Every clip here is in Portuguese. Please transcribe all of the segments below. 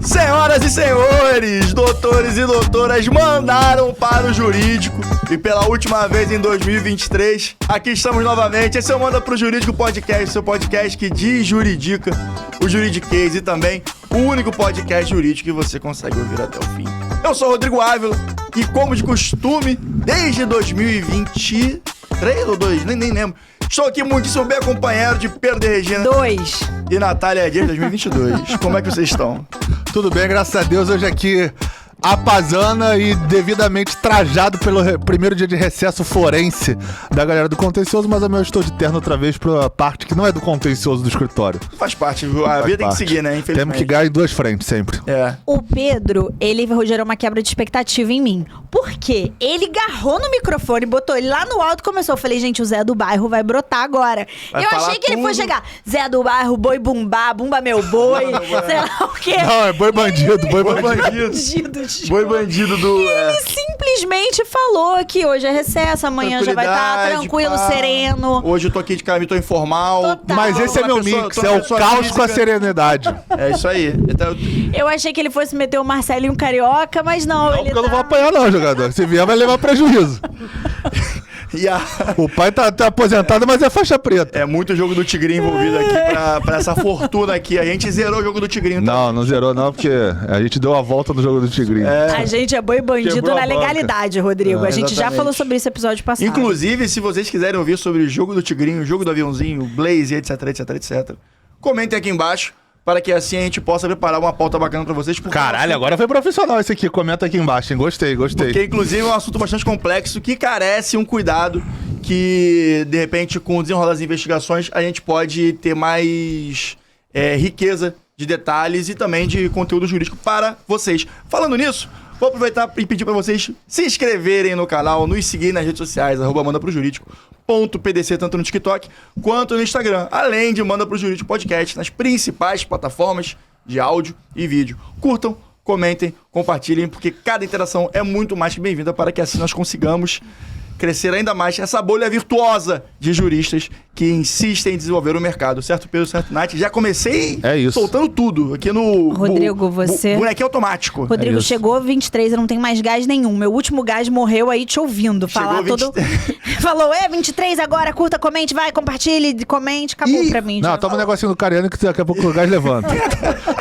Senhoras e senhores, doutores e doutoras, mandaram para o jurídico. E pela última vez em 2023, aqui estamos novamente. Esse é o Manda pro Jurídico Podcast, seu podcast que desjuridica o juridiquês e também o único podcast jurídico que você consegue ouvir até o fim. Eu sou o Rodrigo Ávila e, como de costume, desde 2023 ou 2, nem lembro, estou aqui muitíssimo bem acompanhado de Pedro de Regina 2 e Natália Dias 2022. Como é que vocês estão? Tudo bem, graças a Deus. Hoje aqui, apazana e devidamente trajado pelo primeiro dia de recesso forense da galera do contencioso, mas eu estou de terno outra vez pra parte que não é do contencioso do escritório. Faz parte, a vida tem que seguir, né? Infelizmente. Temos que ganhar em duas frentes sempre. É. O Pedro, ele gerou uma quebra de expectativa em mim. Por quê? Ele agarrou no microfone, botou ele lá no alto e começou. Eu falei, gente, o Zé do Bairro vai brotar agora. Vai eu falar achei que ele tudo. fosse chegar. Zé do Bairro, boi bumbá, bumba meu boi, sei lá o quê. Não, é boi bandido, boi Boi bandido. bandido. Desculpa. Boi bandido do... Ele simplesmente falou que hoje é recesso, amanhã já vai estar Tranquilidade, tranquilo, pá. sereno. Hoje eu tô aqui de caminho, informal. Total. Mas esse é meu mix, é o caos com a serenidade. É isso aí. Então, Eu achei que ele fosse meter o Marcelinho Carioca, mas não, Não, ele porque eu não vou apanhar não, jogador. Se vier, vai levar prejuízo. e a... O pai tá aposentado, mas é faixa preta. É muito jogo do Tigrinho envolvido aqui pra essa fortuna aqui. A gente zerou o jogo do Tigrinho. Tá? Não zerou não, porque a gente deu a volta no jogo do Tigrinho. A gente é boi bandido Quebrou na a banca. legalidade, Rodrigo. É, a gente já exatamente. falou sobre esse episódio passado. Inclusive, se vocês quiserem ouvir sobre o jogo do Tigrinho, o jogo do aviãozinho, o Blaze, etc, comentem aqui embaixo, para que assim a gente possa preparar uma pauta bacana pra vocês. Porque Caralho, agora foi profissional esse aqui. Comenta aqui embaixo, hein? Gostei. Porque, inclusive, é um assunto bastante complexo que carece um cuidado que, de repente, com o desenrolar das investigações, a gente pode ter mais riqueza de detalhes e também de conteúdo jurídico para vocês. Falando nisso, vou aproveitar e pedir para vocês se inscreverem no canal, nos seguir nas redes sociais, @mandaprojurídico.pdc, tanto no TikTok quanto no Instagram. Além de Manda Pro Jurídico Podcast nas principais plataformas de áudio e vídeo. Curtam, comentem, compartilhem, porque cada interação é muito mais que bem-vinda para que assim nós consigamos crescer ainda mais essa bolha virtuosa de juristas que insistem em desenvolver o mercado. Certo, Pedro? Certo, Nath? Já comecei soltando tudo aqui no... Rodrigo, você... bonequinho automático. Rodrigo, chegou 23, eu não tenho mais gás nenhum. Meu último gás morreu aí te ouvindo. Falar Chegou todo... Falou, 23 agora, curta, comente, vai, compartilhe, comente. Acabou pra mim. Não, já. toma um negocinho do Cariano que daqui a pouco o gás levanta.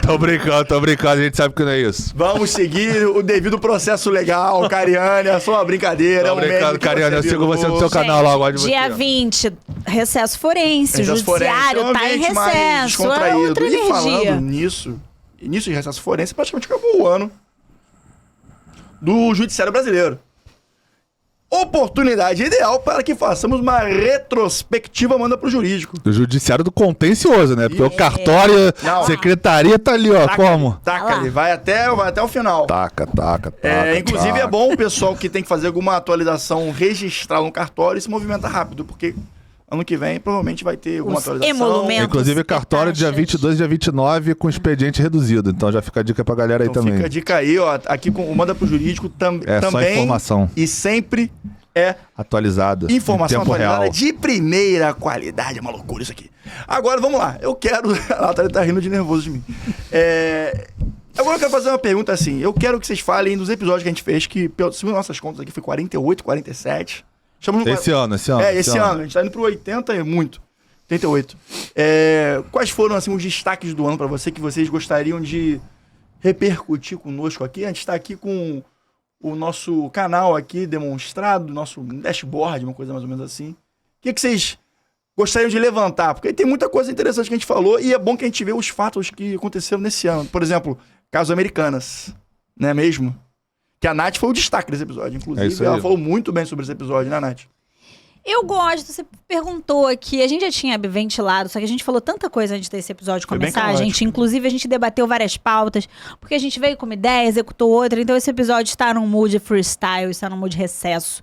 Tô brincando, a gente sabe que não é isso. Vamos seguir o devido processo legal, Cariane, é só uma brincadeira. Tô brincando, Cariano, eu sigo você no seu Gente, canal lá, eu gosto de você. Dia 20, recesso forense, Recesso o judiciário forense, tá em ambiente mais recesso, é descontraído. outra E energia. falando nisso, início de recesso forense, praticamente acabou o ano do judiciário brasileiro. Oportunidade ideal para que façamos uma retrospectiva Manda pro Jurídico. Do judiciário do contencioso, né? Porque o Isso. cartório, Não. secretaria tá ali, ó, como? Taca, ele vai até o final. Taca. Inclusive é bom o pessoal que tem que fazer alguma atualização registrar no cartório e se movimenta rápido, porque ano que vem provavelmente vai ter alguma Os atualização. emolumentos. Inclusive cartório dia taxas. 22 e dia 29 com expediente reduzido. Então já fica a dica pra galera aí Então também. fica a dica aí, ó, aqui com o Manda pro Jurídico É só também. informação. E sempre é Atualizada. informação em tempo atualizada real. de primeira qualidade. É uma loucura isso aqui. Agora, vamos lá. Eu quero... A Natália tá rindo de nervoso de mim. Agora eu quero fazer uma pergunta assim. Eu quero que vocês falem dos episódios que a gente fez, que, segundo nossas contas aqui, foi 48, 47. Esse ano. Esse ano. A gente tá indo pro 80 e muito. 88. Quais foram, assim, os destaques do ano pra você que vocês gostariam de repercutir conosco aqui? A gente tá aqui com o nosso canal aqui demonstrado, nosso dashboard, uma coisa mais ou menos assim. O que vocês gostariam de levantar? Porque tem muita coisa interessante que a gente falou e é bom que a gente vê os fatos que aconteceram nesse ano. Por exemplo, caso Americanas, não é mesmo? Que a Nath foi o destaque desse episódio, inclusive. Ela falou muito bem sobre esse episódio, né, Nath? Eu gosto, você perguntou aqui, a gente já tinha ventilado, só que a gente falou tanta coisa antes desse episódio Foi bem começar, caótico. inclusive a gente debateu várias pautas, porque a gente veio com uma ideia, executou outra, então esse episódio está num mood freestyle, está num mood recesso.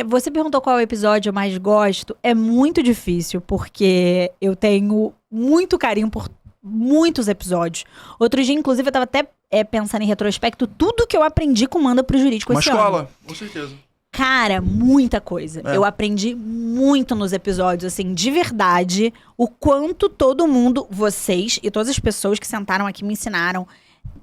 Você perguntou qual episódio eu mais gosto, é muito difícil, porque eu tenho muito carinho por muitos episódios. Outro dia, inclusive, eu tava até pensando em retrospecto, tudo que eu aprendi com Manda pro Jurídico Uma esse escola, ano. com certeza. Cara, muita coisa. É. Eu aprendi muito nos episódios, assim, de verdade, o quanto todo mundo, vocês e todas as pessoas que sentaram aqui me ensinaram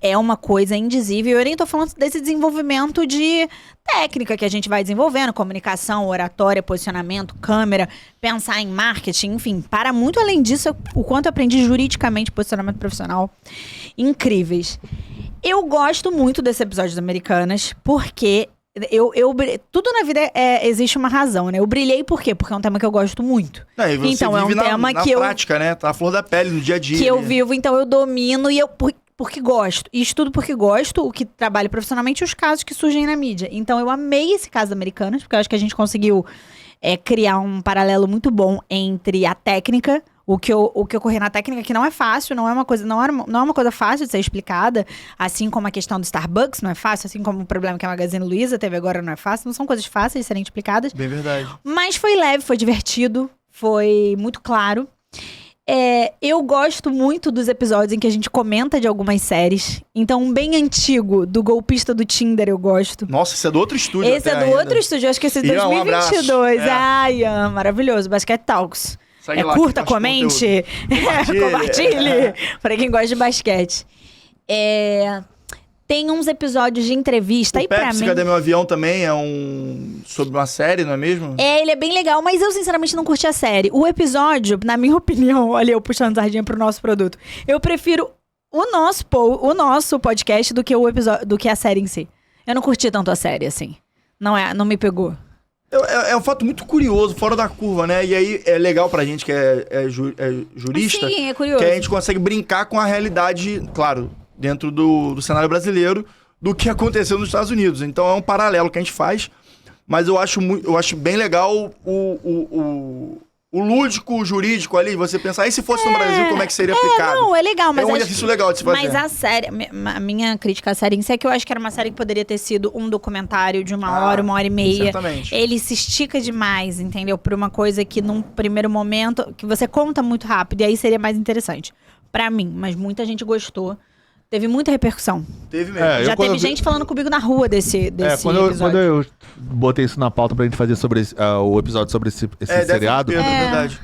é uma coisa indizível. Eu nem tô falando desse desenvolvimento de técnica que a gente vai desenvolvendo, comunicação, oratória, posicionamento, câmera, pensar em marketing, enfim, para muito além disso, o quanto eu aprendi juridicamente, posicionamento profissional, incríveis. Eu gosto muito desse episódio das Americanas, porque tudo na vida existe uma razão, né? Eu brilhei por quê? Porque é um tema que eu gosto muito. E você então, é um vive tema na que prática, né? Tá a flor da pele, no dia a dia. Que eu vivo, então eu domino e porque gosto. E estudo porque gosto, o que trabalho profissionalmente e os casos que surgem na mídia. Então eu amei esse caso das Americanas, porque eu acho que a gente conseguiu criar um paralelo muito bom entre a técnica, o que ocorreu na técnica, que não é fácil, não é uma coisa fácil de ser explicada, assim como a questão do Starbucks não é fácil, assim como o problema que a Magazine Luiza teve agora não é fácil, não são coisas fáceis de serem explicadas. Bem verdade. Mas foi leve, foi divertido, foi muito claro. Eu gosto muito dos episódios em que a gente comenta de algumas séries. Então, um bem antigo, do golpista do Tinder, eu gosto. Nossa, esse é do outro estúdio. Esse é do outro estúdio, acho que esse é de Ian, 2022. um abraço. Ian, maravilhoso. Basquete Talks. Segue lá, Curta, que faz comente, compartilhe. Pra quem gosta de basquete. Tem uns episódios de entrevista. O e pra Pepsi, mim, Cadê Meu Avião também é sobre uma série, não é mesmo? ele é bem legal, mas eu sinceramente não curti a série. O episódio, na minha opinião, olha eu puxando sardinha pro nosso produto, eu prefiro o nosso podcast do que o episódio, do que a série em si. Eu não curti tanto a série, assim. Não me pegou. É um fato muito curioso, fora da curva, né? E aí é legal pra gente que é jurista. Sim, é curioso. Que a gente consegue brincar com a realidade, claro, dentro do cenário brasileiro, do que aconteceu nos Estados Unidos. Então é um paralelo que a gente faz, mas eu acho bem legal o lúdico, o jurídico ali, você pensar, e se fosse no Brasil, como é que seria aplicado? Não, é legal, mas é um exercício legal de se fazer. Mas a série, a minha crítica à série em si é que eu acho que era uma série que poderia ter sido um documentário de 1 hora e meia. Certamente. Ele se estica demais, entendeu? Por uma coisa que num primeiro momento, que você conta muito rápido, e aí seria mais interessante. Pra mim, mas muita gente gostou. Teve muita repercussão. Teve mesmo. Já teve gente falando comigo na rua desse episódio. Quando eu botei isso na pauta pra gente fazer sobre o episódio sobre esse seriado. É verdade.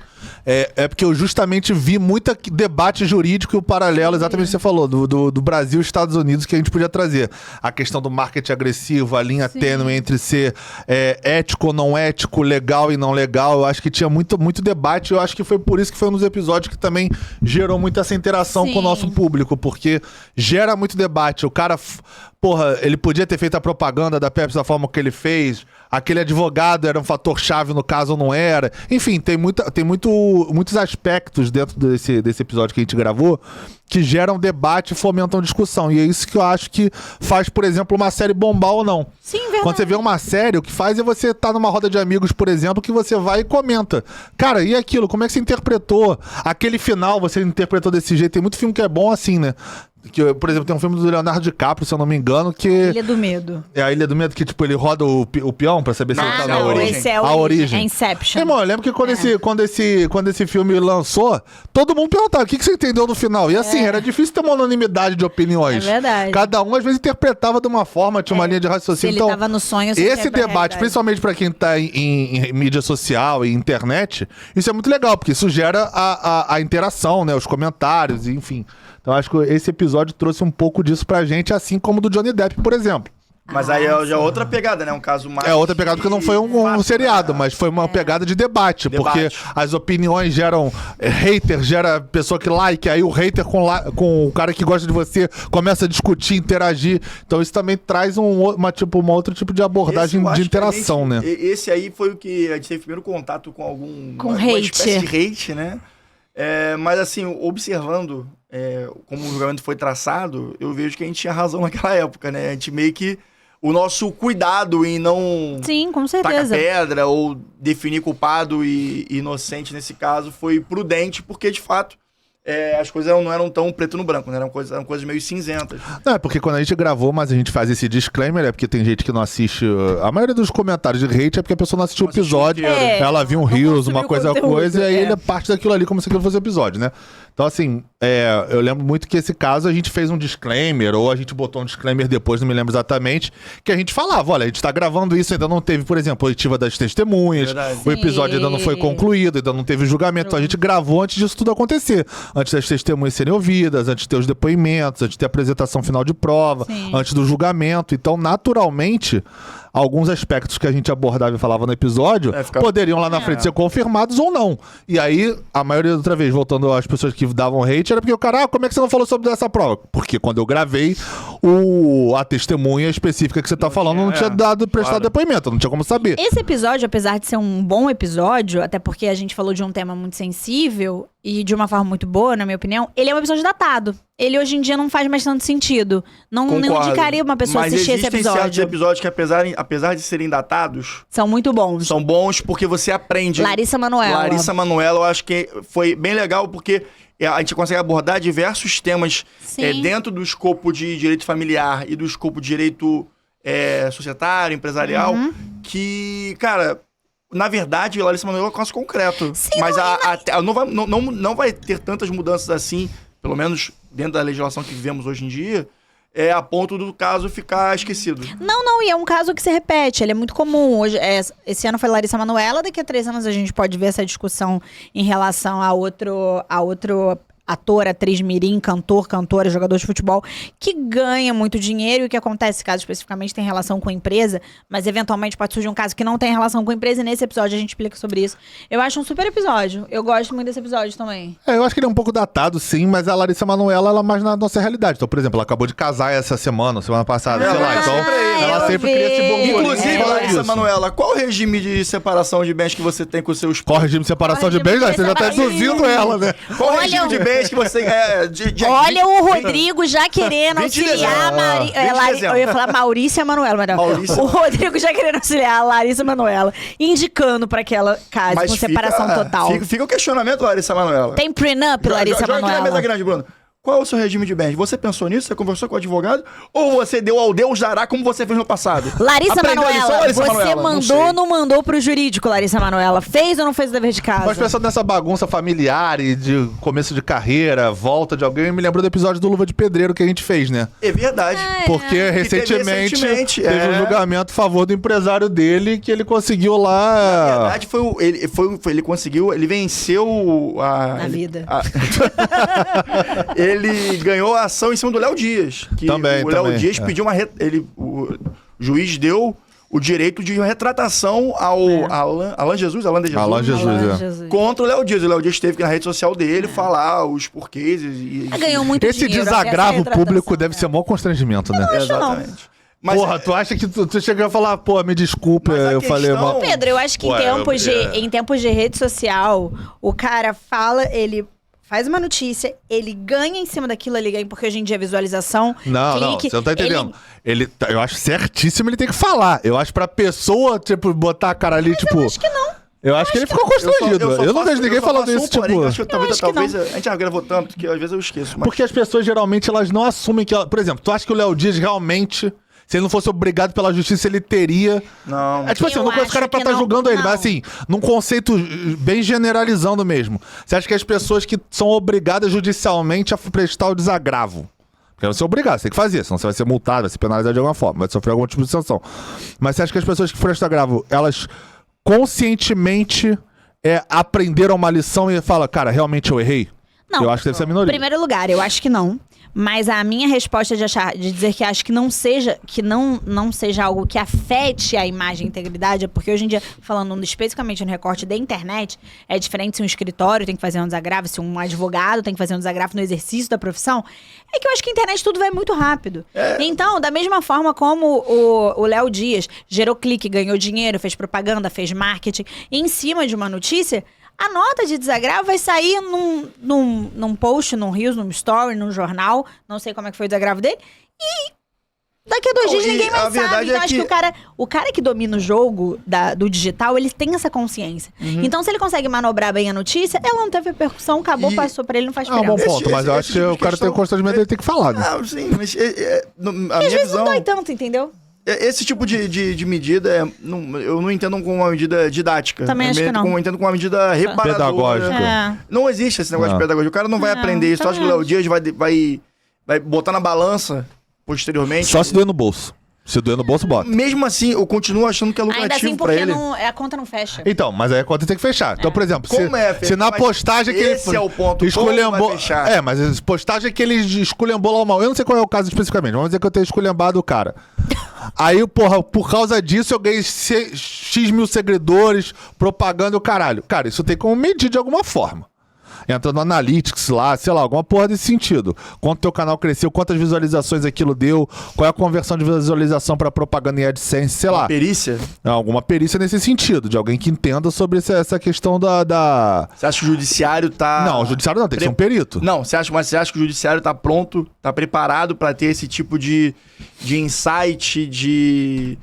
É porque eu justamente vi muito debate jurídico e o paralelo, exatamente o que você falou, do Brasil e Estados Unidos, que a gente podia trazer. A questão do marketing agressivo, a linha tênue entre ser ético ou não ético, legal e não legal. Eu acho que tinha muito debate. Eu acho que foi por isso que foi um dos episódios que também gerou muito essa interação com o nosso público, porque gera muito debate. O cara, ele podia ter feito a propaganda da Pepsi da forma que ele fez. Aquele advogado era um fator-chave no caso ou não era. Enfim, tem muitos aspectos dentro desse episódio que a gente gravou que geram debate e fomentam discussão. E é isso que eu acho que faz, por exemplo, uma série bombar ou não. Sim, verdade. Quando você vê uma série, o que faz é você estar numa roda de amigos, por exemplo, que você vai e comenta. Cara, e aquilo? Como é que você interpretou? Aquele final você interpretou desse jeito. Tem muito filme que é bom assim, né? Que, por exemplo, tem um filme do Leonardo DiCaprio, se eu não me engano, que... Ilha do Medo. É a Ilha do Medo, que tipo, ele roda o peão pra saber se ele tá na origem. Esse é a origem. É Inception. Irmão, eu lembro que quando esse filme lançou, todo mundo perguntava, o que você entendeu no final? E assim, era difícil ter uma unanimidade de opiniões. É verdade. Cada um, às vezes, interpretava de uma forma, tinha uma linha de raciocínio. Se ele então, tava no sonho, você esse quer pra debate, realidade. principalmente pra quem tá em mídia social e internet, isso é muito legal, porque isso gera a interação, né? Os comentários, enfim. Então, acho que esse episódio trouxe um pouco disso pra gente, assim como o do Johnny Depp, por exemplo. Mas aí já é outra pegada, né? Um caso mais... É outra pegada, porque não foi um seriado, mas foi uma pegada de debate, porque as opiniões geram hater, gera pessoa que like, aí o hater com o cara que gosta de você começa a discutir, interagir. Então isso também traz um outro tipo de abordagem de interação, né? Esse aí foi o que a gente teve primeiro contato com Com uma hate. espécie de hate, né? Mas assim, observando como o julgamento foi traçado, eu vejo que a gente tinha razão naquela época, né? A gente meio que... O nosso cuidado em não Sim, com tacar certeza. pedra ou definir culpado e inocente nesse caso foi prudente, porque de fato as coisas não eram tão preto no branco, né? Eram coisas meio cinzentas. Não, é porque quando a gente gravou, mas a gente faz esse disclaimer, é porque tem gente que não assiste. A maioria dos comentários de hate é porque a pessoa não assistiu o episódio, ela viu um Reels, uma coisa, e aí ele é parte daquilo ali como se aquilo fosse episódio, né? Então, assim, eu lembro muito que esse caso a gente fez um disclaimer, ou a gente botou um disclaimer depois, não me lembro exatamente, que a gente falava, olha, a gente tá gravando isso, ainda não teve, por exemplo, a oitiva das testemunhas, Verdade. o episódio ainda não foi concluído, ainda não teve julgamento, então a gente gravou antes disso tudo acontecer, antes das testemunhas serem ouvidas, antes de ter os depoimentos, antes de ter a apresentação final de prova, Sim. antes do julgamento, então naturalmente alguns aspectos que a gente abordava e falava no episódio poderiam lá na frente ser confirmados ou não. E aí, a maioria outra vez, voltando às pessoas que davam hate, era porque o cara, como é que você não falou sobre essa prova? Porque quando eu gravei, a testemunha específica que você tá falando não tinha prestado depoimento, não tinha como saber. Esse episódio, apesar de ser um bom episódio, até porque a gente falou de um tema muito sensível e de uma forma muito boa, na minha opinião, ele é um episódio datado. Ele hoje em dia não faz mais tanto sentido. Não indicaria uma pessoa assistir esse episódio. Mas existem certos episódios que, apesar de serem datados... São muito bons. São bons porque você aprende. Larissa Manoela, eu acho que foi bem legal porque a gente consegue abordar diversos temas dentro do escopo de direito familiar e do escopo de direito societário, empresarial, que, cara... Na verdade, a Larissa Manoela é um caso concreto. Sim, mas não vai ter tantas mudanças assim, pelo menos dentro da legislação que vivemos hoje em dia, a ponto do caso ficar esquecido. Não, e é um caso que se repete, ele é muito comum. Hoje, esse ano foi Larissa Manoela, daqui a 3 anos a gente pode ver essa discussão em relação a outro ator, atriz mirim, cantora, jogador de futebol, que ganha muito dinheiro e o que acontece, esse caso especificamente tem relação com a empresa, mas eventualmente pode surgir um caso que não tem relação com a empresa e nesse episódio a gente explica sobre isso. Eu acho um super episódio. Eu gosto muito desse episódio também. Eu acho que ele é um pouco datado, sim, mas a Larissa Manoela, ela é mais na nossa realidade. Então, por exemplo, ela acabou de casar essa semana passada, sei lá. Então, ela sempre cria esse bom. Inclusive, Larissa Manoela, qual o regime de separação de bens que você tem com o seu esposo? Qual o regime de separação de bens? Você já tá induzindo ela, né? Qual o regime de bens que você... Olha o Rodrigo já querendo auxiliar eu ia falar Maurícia Manoela, mas não. O Rodrigo já querendo auxiliar a Larissa Manoela, indicando pra que ela case com separação total. Fica o questionamento, Larissa Manoela. Tem prenup, Larissa Manoela? Joga aqui na mesa grande, Bruno. Qual é o seu regime de bens? Você pensou nisso? Você conversou com o advogado? Ou você deu ao Deus dará como você fez no passado? Larissa Manoela, você mandou ou não mandou pro jurídico, Larissa Manoela? Fez ou não fez o dever de casa? Mas pensando nessa bagunça familiar e de começo de carreira, volta de alguém, me lembrou do episódio do Luva de Pedreiro que a gente fez, né? É verdade. Porque recentemente teve um julgamento a favor do empresário dele que ele conseguiu lá... Na verdade, ele conseguiu, ele venceu a vida. Ele ganhou a ação em cima do Léo Dias. O Léo Dias pediu o juiz deu o direito de retratação ao Alan Jesus, contra o Léo Dias. O Léo Dias teve que na rede social dele falar os porquês ganhou muito esse dinheiro. Esse desagravo público deve ser maior constrangimento, né? Exatamente. Mas porra, tu acha que tu chegou a falar, pô, me desculpa, eu falei mal. Pedro, eu acho que em tempos de rede social, o cara fala, ele faz uma notícia, ele ganha em cima daquilo, ele ganha, porque hoje em dia a visualização... Não, você não tá entendendo. Eu acho certíssimo ele tem que falar. Eu acho pra pessoa, tipo, botar a cara ali, tipo... eu acho que não. Eu acho que ele ficou constrangido. Eu não vejo ninguém falando isso, tipo... Acho que talvez a gente já gravou tanto que às vezes eu esqueço. Mas... Porque as pessoas, geralmente, elas não assumem que... Por exemplo, tu acha que o Léo Dias realmente... Se ele não fosse obrigado pela justiça, ele teria... Não. É tipo assim, eu não conheço o cara pra estar julgando ele, mas assim, num conceito bem generalizando mesmo. Você acha que as pessoas que são obrigadas judicialmente a prestar o desagravo? Porque você é obrigado, você tem que fazer, senão você vai ser multado, vai ser penalizado de alguma forma, vai sofrer algum tipo de sanção. Mas você acha que as pessoas que prestam desagravo, elas conscientemente aprenderam uma lição e falam, cara, realmente eu errei? Não. Eu acho que deve ser a minoria. Em primeiro lugar, eu acho que não. Mas a minha resposta de dizer que acho que não seja algo que afete a imagem e a integridade, é porque hoje em dia, falando especificamente no recorte da internet, é diferente se um escritório tem que fazer um desagravo, se um advogado tem que fazer um desagravo no exercício da profissão, é que eu acho que a internet tudo vai muito rápido. Então, da mesma forma como o Léo Dias gerou clique, ganhou dinheiro, fez propaganda, fez marketing, em cima de uma notícia... A nota de desagravo vai sair num post, num Reels, num story, num jornal. Não sei como é que foi o desagravo dele. E daqui a 2 dias ninguém mais sabe. Então acho que o cara que domina o jogo do digital, ele tem essa consciência. Então se ele consegue manobrar bem a notícia, ela não teve repercussão, acabou, passou pra ele, não faz diferença. É um bom ponto, mas eu acho que o cara tem o constrangimento, ele tem que falar, né? Não, sim, mas a minha visão... visão... não dói tanto, entendeu? Esse tipo de medida, eu não entendo como uma medida didática. Também acho que não. Eu entendo como uma medida reparadora. Pedagógica. Não existe esse negócio de pedagogia. O cara não vai aprender isso. Tu acha que o Léo Dias vai botar na balança posteriormente? Só se doer no bolso. Se doer no bolso, bota. Mesmo assim, eu continuo achando que é Ainda lucrativo assim, pra porque ele. a conta não fecha. Então, mas aí a conta tem que fechar. Então, por exemplo, Como se na Mas postagem que ele esse é o ponto. esculhambou. Como vai fechar? É, mas a postagem que ele esculhambou lá o mal. Eu não sei qual é o caso especificamente. Vamos dizer que eu tenho esculhambado o cara. Aí, porra, por causa disso eu ganhei X mil seguidores, propaganda o caralho. Cara, isso tem como medir de alguma forma. Entra no Analytics lá, sei lá, alguma porra desse sentido. Quanto teu canal cresceu, quantas visualizações aquilo deu, qual é a conversão de visualização pra propaganda em AdSense, sei lá. Perícia? Alguma perícia nesse sentido, de alguém que entenda sobre essa questão da... Você acha que o judiciário tá... Não, o judiciário não, tem que ser um perito. Não, mas você acha que o judiciário tá pronto, tá preparado pra ter esse tipo de insight, de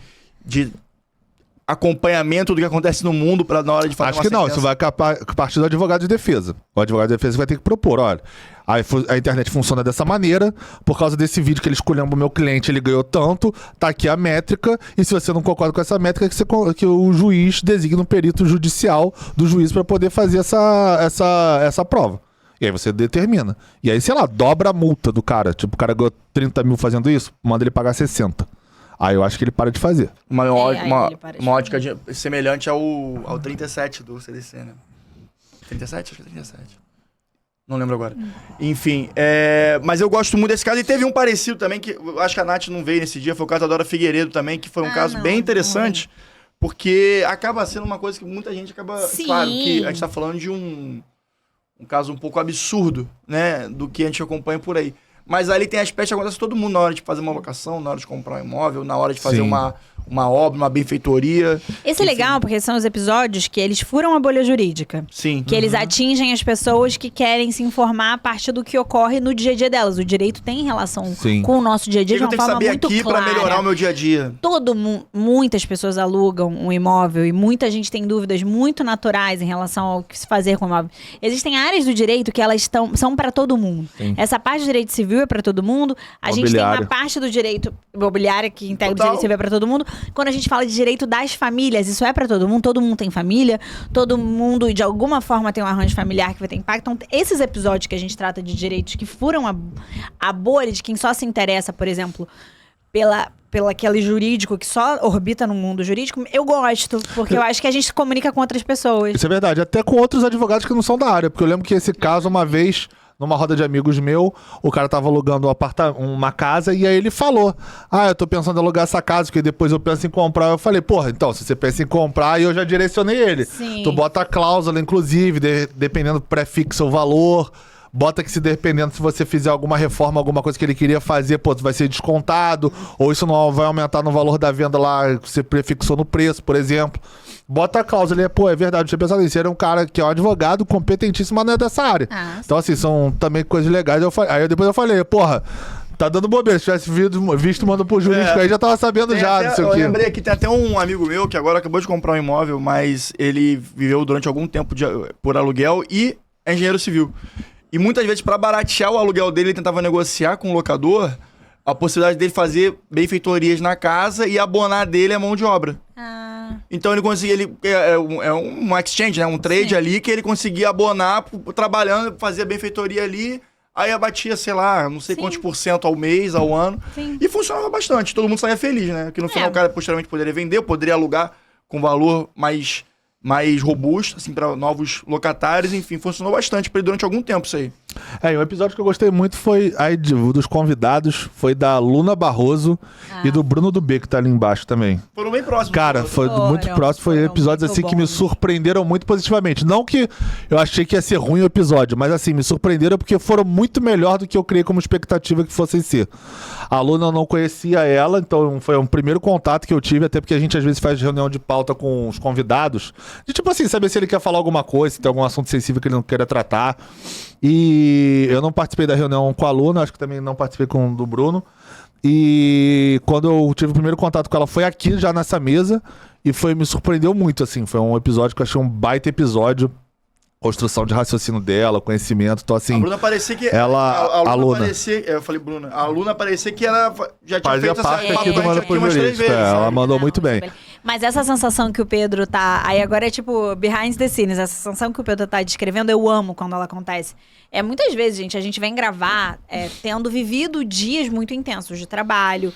acompanhamento do que acontece no mundo pra na hora de fazer Acho que não, isso vai partir do advogado de defesa. O advogado de defesa vai ter que propor, olha, a internet funciona dessa maneira, por causa desse vídeo que ele escolheu o meu cliente, ele ganhou tanto, tá aqui a métrica, e se você não concorda com essa métrica, que o juiz designa um perito judicial do juiz pra poder fazer essa prova. E aí você determina. E aí, sei lá, dobra a multa do cara. Tipo, o cara ganhou 30 mil fazendo isso, manda ele pagar 60. Aí eu acho que ele para de fazer. Uma ótica semelhante ao 37 do CDC, né? 37? Acho que é 37. Não lembro agora. Enfim, mas eu gosto muito desse caso. E teve um parecido também, que eu acho que a Nath não veio nesse dia, foi o caso da Dora Figueiredo também, que foi um caso bem interessante, porque acaba sendo uma coisa que muita gente acaba... Sim. Claro que a gente tá falando de um caso um pouco absurdo, né? Do que a gente acompanha por aí. Mas ali tem aspecto que acontece todo mundo na hora de fazer uma locação, na hora de comprar um imóvel, na hora de fazer uma obra, uma benfeitoria. Esse é legal, porque são os episódios que eles furam a bolha jurídica. Sim. Que eles atingem as pessoas que querem se informar a partir do que ocorre no dia a dia delas. O direito tem relação com o nosso dia a dia de Eu uma tenho que forma saber muito aqui clara. pra melhorar o meu dia a dia. Muitas pessoas alugam um imóvel e muita gente tem dúvidas muito naturais em relação ao que se fazer com o imóvel. Existem áreas do direito que elas são para todo mundo. Sim. Essa parte do direito civil é para todo mundo. A gente tem uma parte do direito imobiliário que integra o direito civil é para todo mundo. Quando a gente fala de direito das famílias, isso é para todo mundo tem família, todo mundo de alguma forma tem um arranjo familiar que vai ter impacto. Então, esses episódios que a gente trata de direitos que furam a bolha de quem só se interessa, por exemplo, pelo aquele jurídico que só orbita no mundo jurídico, eu gosto, porque eu acho que a gente se comunica com outras pessoas. Isso é verdade, até com outros advogados que não são da área, porque eu lembro que esse caso, uma vez, numa roda de amigos meu, o cara tava alugando uma casa e aí ele falou, eu tô pensando em alugar essa casa, porque depois eu penso em comprar. Eu falei, porra, então, se você pensa em comprar, eu já direcionei ele. Sim. Tu bota a cláusula, inclusive, dependendo do prefixo o valor, bota que dependendo se você fizer alguma reforma, alguma coisa que ele queria fazer, pô, vai ser descontado, ou isso não vai aumentar no valor da venda lá, que você prefixou no preço, por exemplo. Bota a cláusula, é verdade, eu tinha pensado nisso. Ele é um cara que é um advogado competentíssimo, mas não é dessa área. Então, assim, são também coisas legais. Aí depois eu falei, porra, tá dando bobeira. Se tivesse visto mando pro jurídico aí, já tava sabendo já. Até, eu lembrei que tem até um amigo meu que agora acabou de comprar um imóvel, mas ele viveu durante algum tempo por aluguel e é engenheiro civil. E muitas vezes, para baratear o aluguel dele, ele tentava negociar com o locador a possibilidade dele fazer benfeitorias na casa e abonar dele a mão de obra. Então ele conseguia, é um exchange, né? Um trade ali que ele conseguia abonar trabalhando, fazia benfeitoria ali, aí abatia, sei lá, não sei quantos % ao mês, ao ano. Sim. E funcionava bastante, todo mundo saía feliz, né? Que no final o cara posteriormente poderia vender, poderia alugar com valor mais robusto, assim, para novos locatários, enfim, funcionou bastante para ele durante algum tempo isso aí. E um episódio que eu gostei muito foi dos convidados, foi da Luna Barroso e do Bruno do B, que tá ali embaixo também. Foram bem próximos. Cara, foi muito próximo, foi episódios assim que me surpreenderam muito positivamente. Não que eu achei que ia ser ruim o episódio, mas assim, me surpreenderam porque foram muito melhor do que eu criei como expectativa que fossem ser. A Luna eu não conhecia ela, então foi um primeiro contato que eu tive, até porque a gente às vezes faz reunião de pauta com os convidados, de tipo assim, saber se ele quer falar alguma coisa, se tem algum assunto sensível que ele não queira tratar. E eu não participei da reunião com a Luna, acho que também não participei com o do Bruno. E quando eu tive o primeiro contato com ela foi aqui, já nessa mesa, e me surpreendeu muito, assim. Foi um episódio que eu achei um baita episódio, construção de raciocínio dela, conhecimento. Então, assim, A Bruna parecia que... ela, a aluna. Parecia, eu falei Bruna. A aluna parecia que ela já tinha Fazia feito parte essa aqui do Manda pro umas 3 Jurídico. vezes. Ela sabe? mandou muito bem. Mas essa sensação que o Pedro tá... Aí agora é tipo behind the scenes. Essa sensação que o Pedro tá descrevendo, eu amo quando ela acontece. Muitas vezes, gente, a gente vem gravar tendo vivido dias muito intensos de trabalho,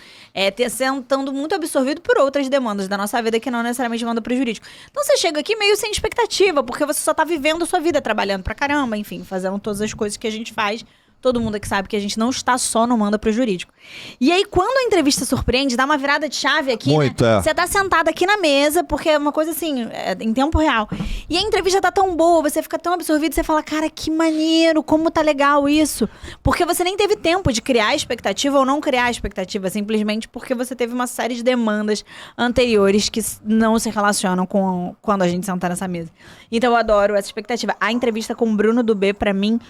sendo muito absorvido por outras demandas da nossa vida que não necessariamente mandam pro jurídico. Então você chega aqui meio sem expectativa, porque você só tá vivendo a sua vida, trabalhando pra caramba, enfim, fazendo todas as coisas que a gente faz. Todo mundo aqui sabe que a gente não está só no Manda pro Jurídico. E aí, quando a entrevista surpreende, dá uma virada de chave aqui, Muito, né? Você tá sentado aqui na mesa, porque é uma coisa assim, em tempo real. E a entrevista tá tão boa, você fica tão absorvido, você fala, cara, que maneiro, como tá legal isso. Porque você nem teve tempo de criar expectativa ou não criar expectativa, simplesmente porque você teve uma série de demandas anteriores que não se relacionam com quando a gente senta nessa mesa. Então eu adoro essa expectativa. A entrevista com o Bruno do B, pra mim,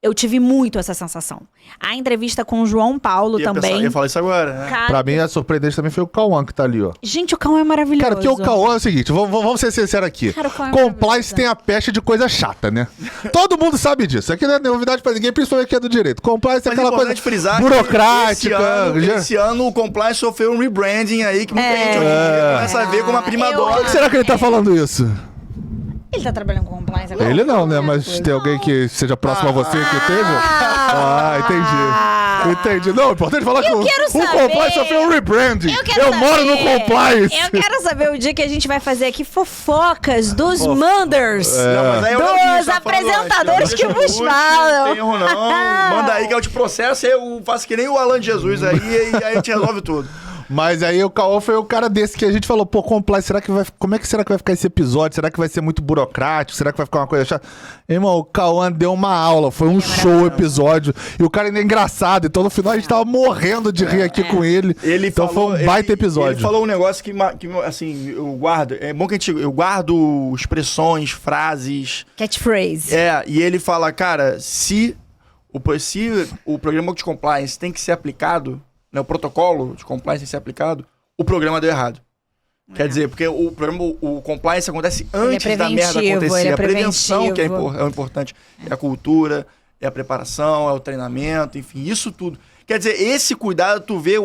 eu tive muito essa sensação. A entrevista com o João Paulo também. Eu ia falar isso agora, né? Cara, Pra mim, a surpreendente também foi o Cauã que tá ali, ó. gente, o Cauã é maravilhoso. Cara, porque o Cauã é o seguinte, vamos ser sinceros aqui. Cara, o Cauã é Compliance maravilhoso. tem a peste de coisa chata, né? Todo mundo sabe disso. Aqui não é novidade pra ninguém, principalmente aqui é do direito. Compliance é Mas é aquela coisa importante frisar burocrática. que esse ano o Compliance sofreu um rebranding aí que muita gente hoje em dia começa a ver como uma prima Eu- Por dona. que será que ele tá falando isso? Ele tá trabalhando com compliance agora? Ele não, né? Mas tem alguém que seja próximo a você que teve? Entendi. Não, é importante falar que o quero saber. Compliance sofreu um rebranding. Eu moro no Compliance. Eu quero saber o dia que a gente vai fazer aqui fofocas dos Manders. Não, mas aí eu não vi, Dos tá falando apresentadores antes, que ó. vos Deixa eu falam. Não tem erro não. Manda aí que eu te processo, eu faço que nem o Alan de Jesus aí e aí a gente resolve tudo. Mas aí o Cauã foi o cara desse que a gente falou, pô, Compliance, como é que será que vai ficar esse episódio? Será que vai ser muito burocrático? Será que vai ficar uma coisa chata? Irmão, o Cauã deu uma aula, foi um show o episódio. E o cara ainda é engraçado, então no final a gente tava morrendo de rir aqui com ele. Então foi um baita episódio. Ele falou um negócio que assim, eu guardo. É bom que eu guardo expressões, frases. Catchphrase. E ele fala, cara, se o programa de compliance tem que ser aplicado, né, o protocolo de compliance tem que ser aplicado, o programa deu errado. Quer dizer, porque o compliance acontece antes da merda acontecer. A prevenção que é o importante. É a cultura, é a preparação, é o treinamento, enfim, isso tudo. Quer dizer, esse cuidado, tu vê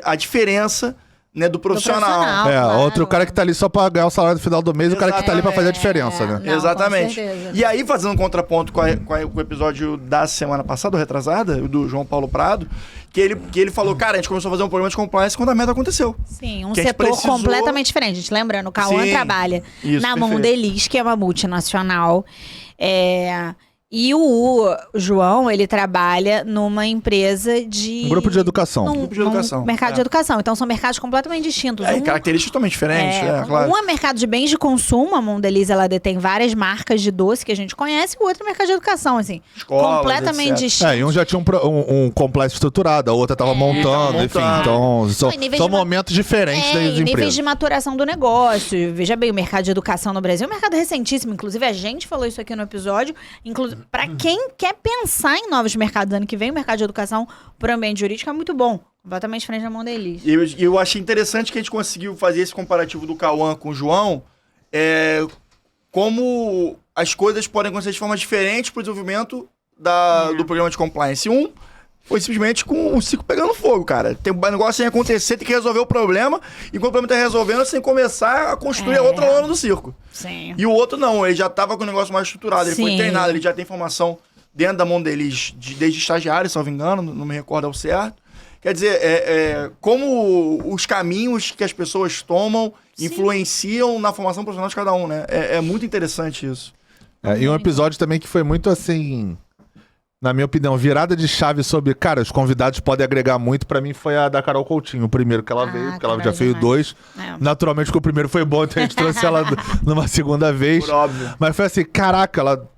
a diferença, né, do profissional. Claro. Outro cara que tá ali só pra ganhar o salário no final do mês, o cara que tá ali pra fazer a diferença, né? Não, Exatamente. com certeza. E aí, fazendo um contraponto com o episódio da semana passada, retrasada, do João Paulo Prado, que ele falou, cara, a gente começou a fazer um programa de compliance quando a merda aconteceu. Sim, um Que a gente setor precisou- completamente diferente. Gente, lembrando, o Cauã Sim, trabalha isso, na perfeito. Mondelez, que é uma multinacional. E o João, ele trabalha numa empresa de... Um grupo de educação. Grupo de educação, mercado de educação. Então, são mercados completamente distintos. Características totalmente diferentes, claro. Um é mercado de bens de consumo, a Mondelez, ela detém várias marcas de doce que a gente conhece, e o outro é mercado de educação, assim. Escolas, completamente etc. distinto. E um já tinha um compliance estruturado, a outra tava montando, enfim. Então, Não, e níveis são de momentos diferentes das e níveis empresas. de maturação do negócio. Veja bem, o mercado de educação no Brasil é um mercado recentíssimo. Inclusive, a gente falou isso aqui no episódio. Para quem quer pensar em novos mercados ano que vem, o mercado de educação para o ambiente jurídico é muito bom. Completamente diferente da Mondelez. E eu achei interessante que a gente conseguiu fazer esse comparativo do Cauã com o João, como as coisas podem acontecer de forma diferente para o desenvolvimento do programa de compliance. Foi simplesmente com o circo pegando fogo, cara. Tem um negócio sem acontecer, tem que resolver o problema, e quando o problema tá resolvendo, você tem que começar a construir a outra lona do circo. Sim. E o outro não, ele já tava com o negócio mais estruturado, ele foi Sim. treinado, ele já tem formação dentro da Mondelez desde estagiário, se não me engano, não me recordo ao certo. Quer dizer, como os caminhos que as pessoas tomam influenciam na formação profissional de cada um, né? É muito interessante isso. E um episódio também que foi muito assim, na minha opinião, virada de chave sobre, cara, os convidados podem agregar muito. Pra mim foi a da Carol Coutinho, o primeiro que ela veio, porque ela já Carol fez demais. 2. É. Naturalmente que o primeiro foi bom, então a gente trouxe ela numa segunda vez. Por óbvio. Mas foi assim, caraca, ela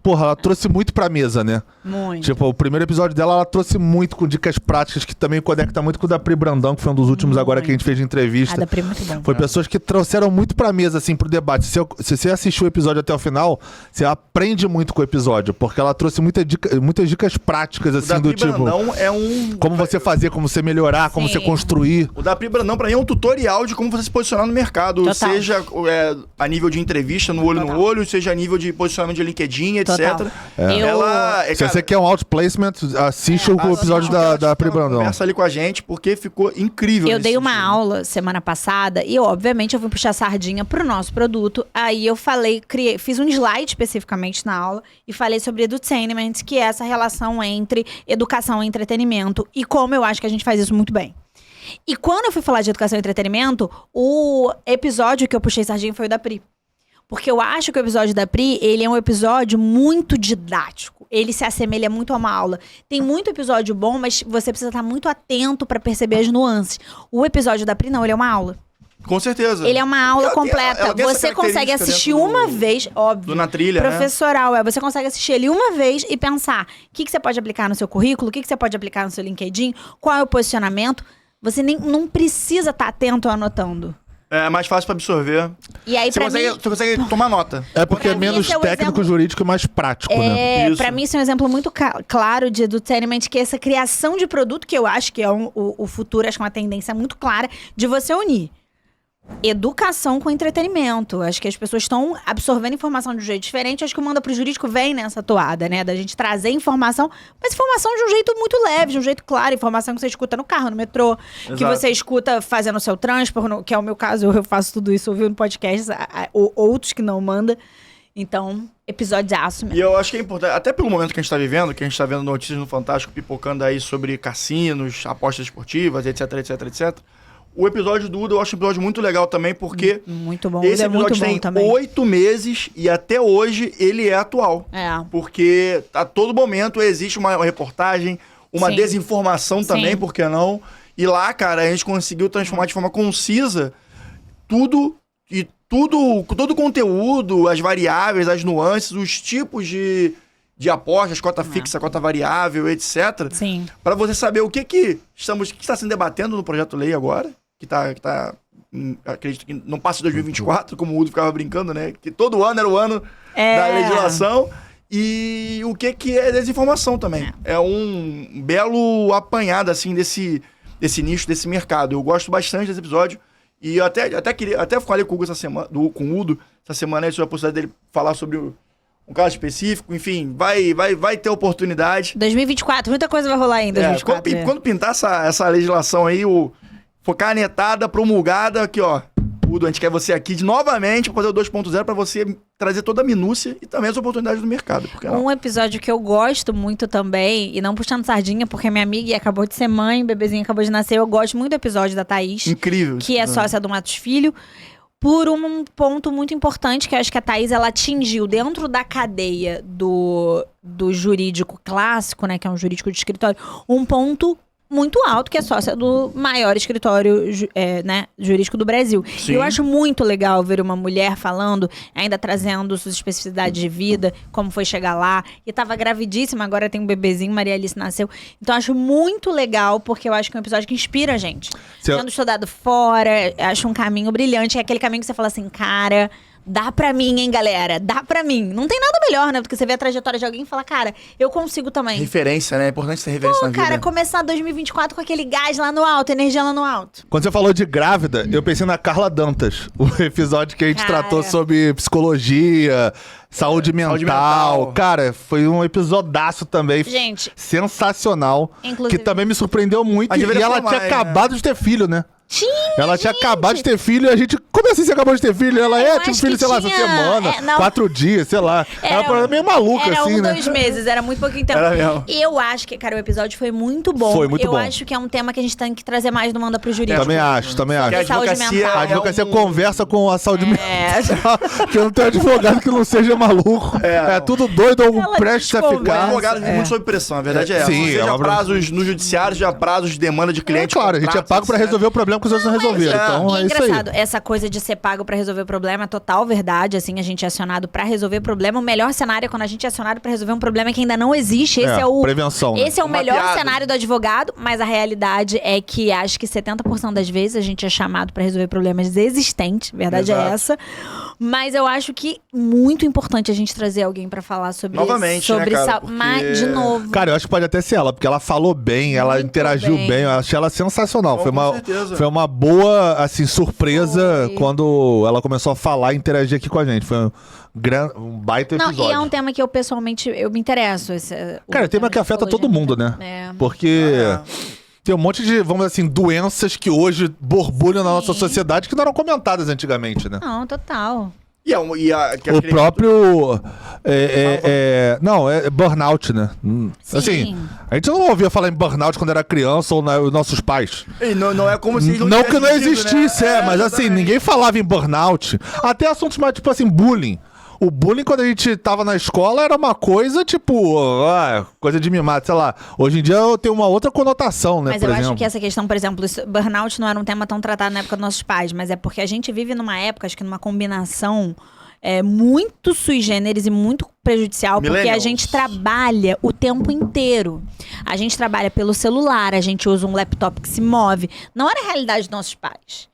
trouxe muito pra mesa, né? Muito. Tipo, o primeiro episódio dela, ela trouxe muito com dicas práticas, que também conecta muito com o da Pri Brandão, que foi um dos últimos agora que a gente fez de entrevista. A da Pri é muito bom. Foi pessoas que trouxeram muito pra mesa, assim, pro debate. Se você assistiu o episódio até o final, você aprende muito com o episódio, porque ela trouxe muitas dicas mais práticas, assim, Da do Pri tipo... Brandão é um... Como você fazer, como você melhorar, como Sim. você construir. O da Pri Brandão, pra mim, é um tutorial de como você se posicionar no mercado. Total. Seja a nível de entrevista, no olho Total. no olho, seja a nível de posicionamento de LinkedIn, etc. Total. Ela... Se você quer um outplacement, assiste o episódio da Pri Brandão. Conversa ali com a gente, porque ficou incrível. Eu nesse dei uma sentido. aula semana passada e, obviamente, eu fui puxar sardinha pro nosso produto. Aí eu falei, fiz um slide especificamente na aula e falei sobre edutainment, que é essa relação entre educação e entretenimento e como eu acho que a gente faz isso muito bem. E quando eu fui falar de educação e entretenimento, o episódio que eu puxei sardinha foi o da Pri. Porque eu acho que o episódio da Pri, ele é um episódio muito didático. Ele se assemelha muito a uma aula. Tem muito episódio bom, mas você precisa estar muito atento pra perceber as nuances. O episódio da Pri, não, ele é uma aula. Com certeza. Ele é uma aula Ela tem- completa. ela tem essa Você consegue característica assistir dentro uma vez, óbvio. do Na Trilha, né? Professoral, você consegue assistir ele uma vez e pensar o que você pode aplicar no seu currículo, o que você pode aplicar no seu LinkedIn, qual é o posicionamento. Você não precisa estar atento anotando. É mais fácil pra absorver. E aí, Você pra mim... consegue tomar nota. É porque é Pra mim, menos esse é o técnico, exemplo- jurídico e mais prático, né? Isso. Pra mim, isso é um exemplo muito claro de edutainment, que é essa criação de produto, que eu acho que é o futuro, acho que é uma tendência muito clara, de você unir educação com entretenimento. Acho que as pessoas estão absorvendo informação de um jeito diferente. Acho que o Manda pro Jurídico vem nessa toada, né? Da gente trazer informação, mas informação de um jeito muito leve, de um jeito claro. Informação que você escuta no carro, no metrô, que Exato. você escuta fazendo o seu transporte, que é o meu caso, eu faço tudo isso ouvindo podcast, outros que não manda. Então, episódio de aço E mesmo. eu acho que é importante, até pelo momento que a gente tá vivendo, que a gente tá vendo notícias no Fantástico pipocando aí sobre cassinos, apostas esportivas, etc, etc, etc. O episódio do Uda eu acho um episódio muito legal também, porque Muito bom. esse Ele é muito episódio bom tem também. 8 meses e até hoje ele é atual. É. Porque a todo momento existe uma reportagem, uma Sim. desinformação também, Sim. por que não? E lá, cara, a gente conseguiu transformar de forma concisa todo o conteúdo, as variáveis, as nuances, os tipos de apostas, cota fixa, cota variável, etc. Sim. Para você saber o que está sendo debatendo no projeto lei agora, que tá acredito que não passa de 2024, como o Udo ficava brincando, né? Que todo ano era o ano da legislação. E o que é desinformação também. É um belo apanhado, assim, desse nicho, desse mercado. Eu gosto bastante desse episódio. E eu até falei com o Hugo com o Udo essa semana aí sobre a possibilidade dele falar sobre um caso específico. Enfim, vai ter oportunidade. 2024, muita coisa vai rolar em 2024. Quando pintar essa legislação aí, for canetada, promulgada, aqui, ó. Udo, a gente quer você aqui novamente pra fazer o 2.0 pra você trazer toda a minúcia e também as oportunidades do mercado. Porque não? Um episódio que eu gosto muito também, e não puxando sardinha, porque minha amiga acabou de ser mãe, bebezinha acabou de nascer, eu gosto muito do episódio da Thaís, Incrível. que é sócia do Matos Filho, por um ponto muito importante, que eu acho que a Thaís, ela atingiu dentro da cadeia do jurídico clássico, né, que é um jurídico de escritório, um ponto muito alto, que é sócia do maior escritório jurídico do Brasil. Sim. E eu acho muito legal ver uma mulher falando, ainda trazendo suas especificidades de vida, como foi chegar lá. E tava gravidíssima, agora tem um bebezinho, Maria Alice nasceu. Então eu acho muito legal, porque eu acho que é um episódio que inspira a gente. Tendo estudado fora, acho um caminho brilhante. É aquele caminho que você fala assim, cara... Dá pra mim, hein, galera? Dá pra mim. Não tem nada melhor, né? Porque você vê a trajetória de alguém e fala, cara, eu consigo também. Referência, né? É importante ter referência na vida. Cara, começar 2024 com aquele gás lá no alto, energia lá no alto. Quando você falou de grávida, eu pensei na Carla Dantas. O episódio que a gente Cara. tratou sobre psicologia, saúde mental. Cara, foi um episódaço também. Gente. Sensacional. Inclusive- Que também me surpreendeu muito. Mas E deveria ela falar tinha mais, acabado de ter filho, né? Tinha, Ela tinha gente. acabado de ter filho e a gente... Como assim você acabou de ter filho? Ela Eu tinha acho filho, que sei lá, essa tinha- semana, não. 4 dias, sei lá. Era uma parada meio maluca, era assim, né? 2 meses, era muito pouquinho tempo. Era mesmo. Eu acho que, cara, o episódio foi muito bom. Foi muito eu bom. acho que é um tema que a gente tem que trazer mais no Manda pro Jurídico. Também acho. Porque a Saúde advocacia, mental. A advocacia conversa com a saúde mental. É. Que eu não tenho advogado que não seja maluco. É tudo doido ou Ela prestes a desconversa. O ficar. advogado vive muito sob pressão, a verdade é essa. Sim, Seja é uma- prazos no judiciário, seja prazos de demanda de É cliente. claro, a gente é contratos, pago pra etc. resolver o problema que os outros não resolveram. Então E é isso engraçado, aí. essa coisa de ser pago pra resolver o problema é total verdade, assim, a gente é acionado pra resolver problema. O melhor cenário é quando a gente é acionado pra resolver um problema que ainda não existe. Esse é o prevenção, né? Esse é o Uma melhor piada. cenário do advogado, mas a realidade é que acho que 70% das vezes a gente é chamado pra resolver problemas existentes, verdade Exato. é essa. Mas eu acho que muito importante a gente trazer alguém pra falar sobre Novamente, sobre né, cara? Porque- Mas, de novo. Cara, eu acho que pode até ser ela, porque ela falou bem, ela Muito interagiu bem. bem. Eu achei ela sensacional. Com certeza. Foi uma boa, assim, surpresa Foi. quando ela começou a falar e interagir aqui com a gente. Foi um baita Não, episódio. e é um tema que eu pessoalmente me interesso. Cara, é tema que afeta todo mundo, né? É. Porque tem um monte de, vamos dizer assim, doenças que hoje borbulham na nossa sociedade que não eram comentadas antigamente, né? Não, total. que O próprio. Não, é burnout, né? Sim. Assim, a gente não ouvia falar em burnout quando era criança ou os nossos pais. E não é como se eles Não que não tivessem tido, existisse, né? mas assim, exatamente. ninguém falava em burnout. Até assuntos mais, tipo assim, bullying. O bullying, quando a gente tava na escola, era uma coisa, tipo, coisa de mimado, sei lá. Hoje em dia tem uma outra conotação, né, Mas por eu exemplo. acho que essa questão, por exemplo, burnout não era um tema tão tratado na época dos nossos pais, mas é porque a gente vive numa época, acho que numa combinação muito sui generis e muito prejudicial, porque a Millennials. gente trabalha o tempo inteiro. A gente trabalha pelo celular, a gente usa um laptop que se move. Não era a realidade dos nossos pais.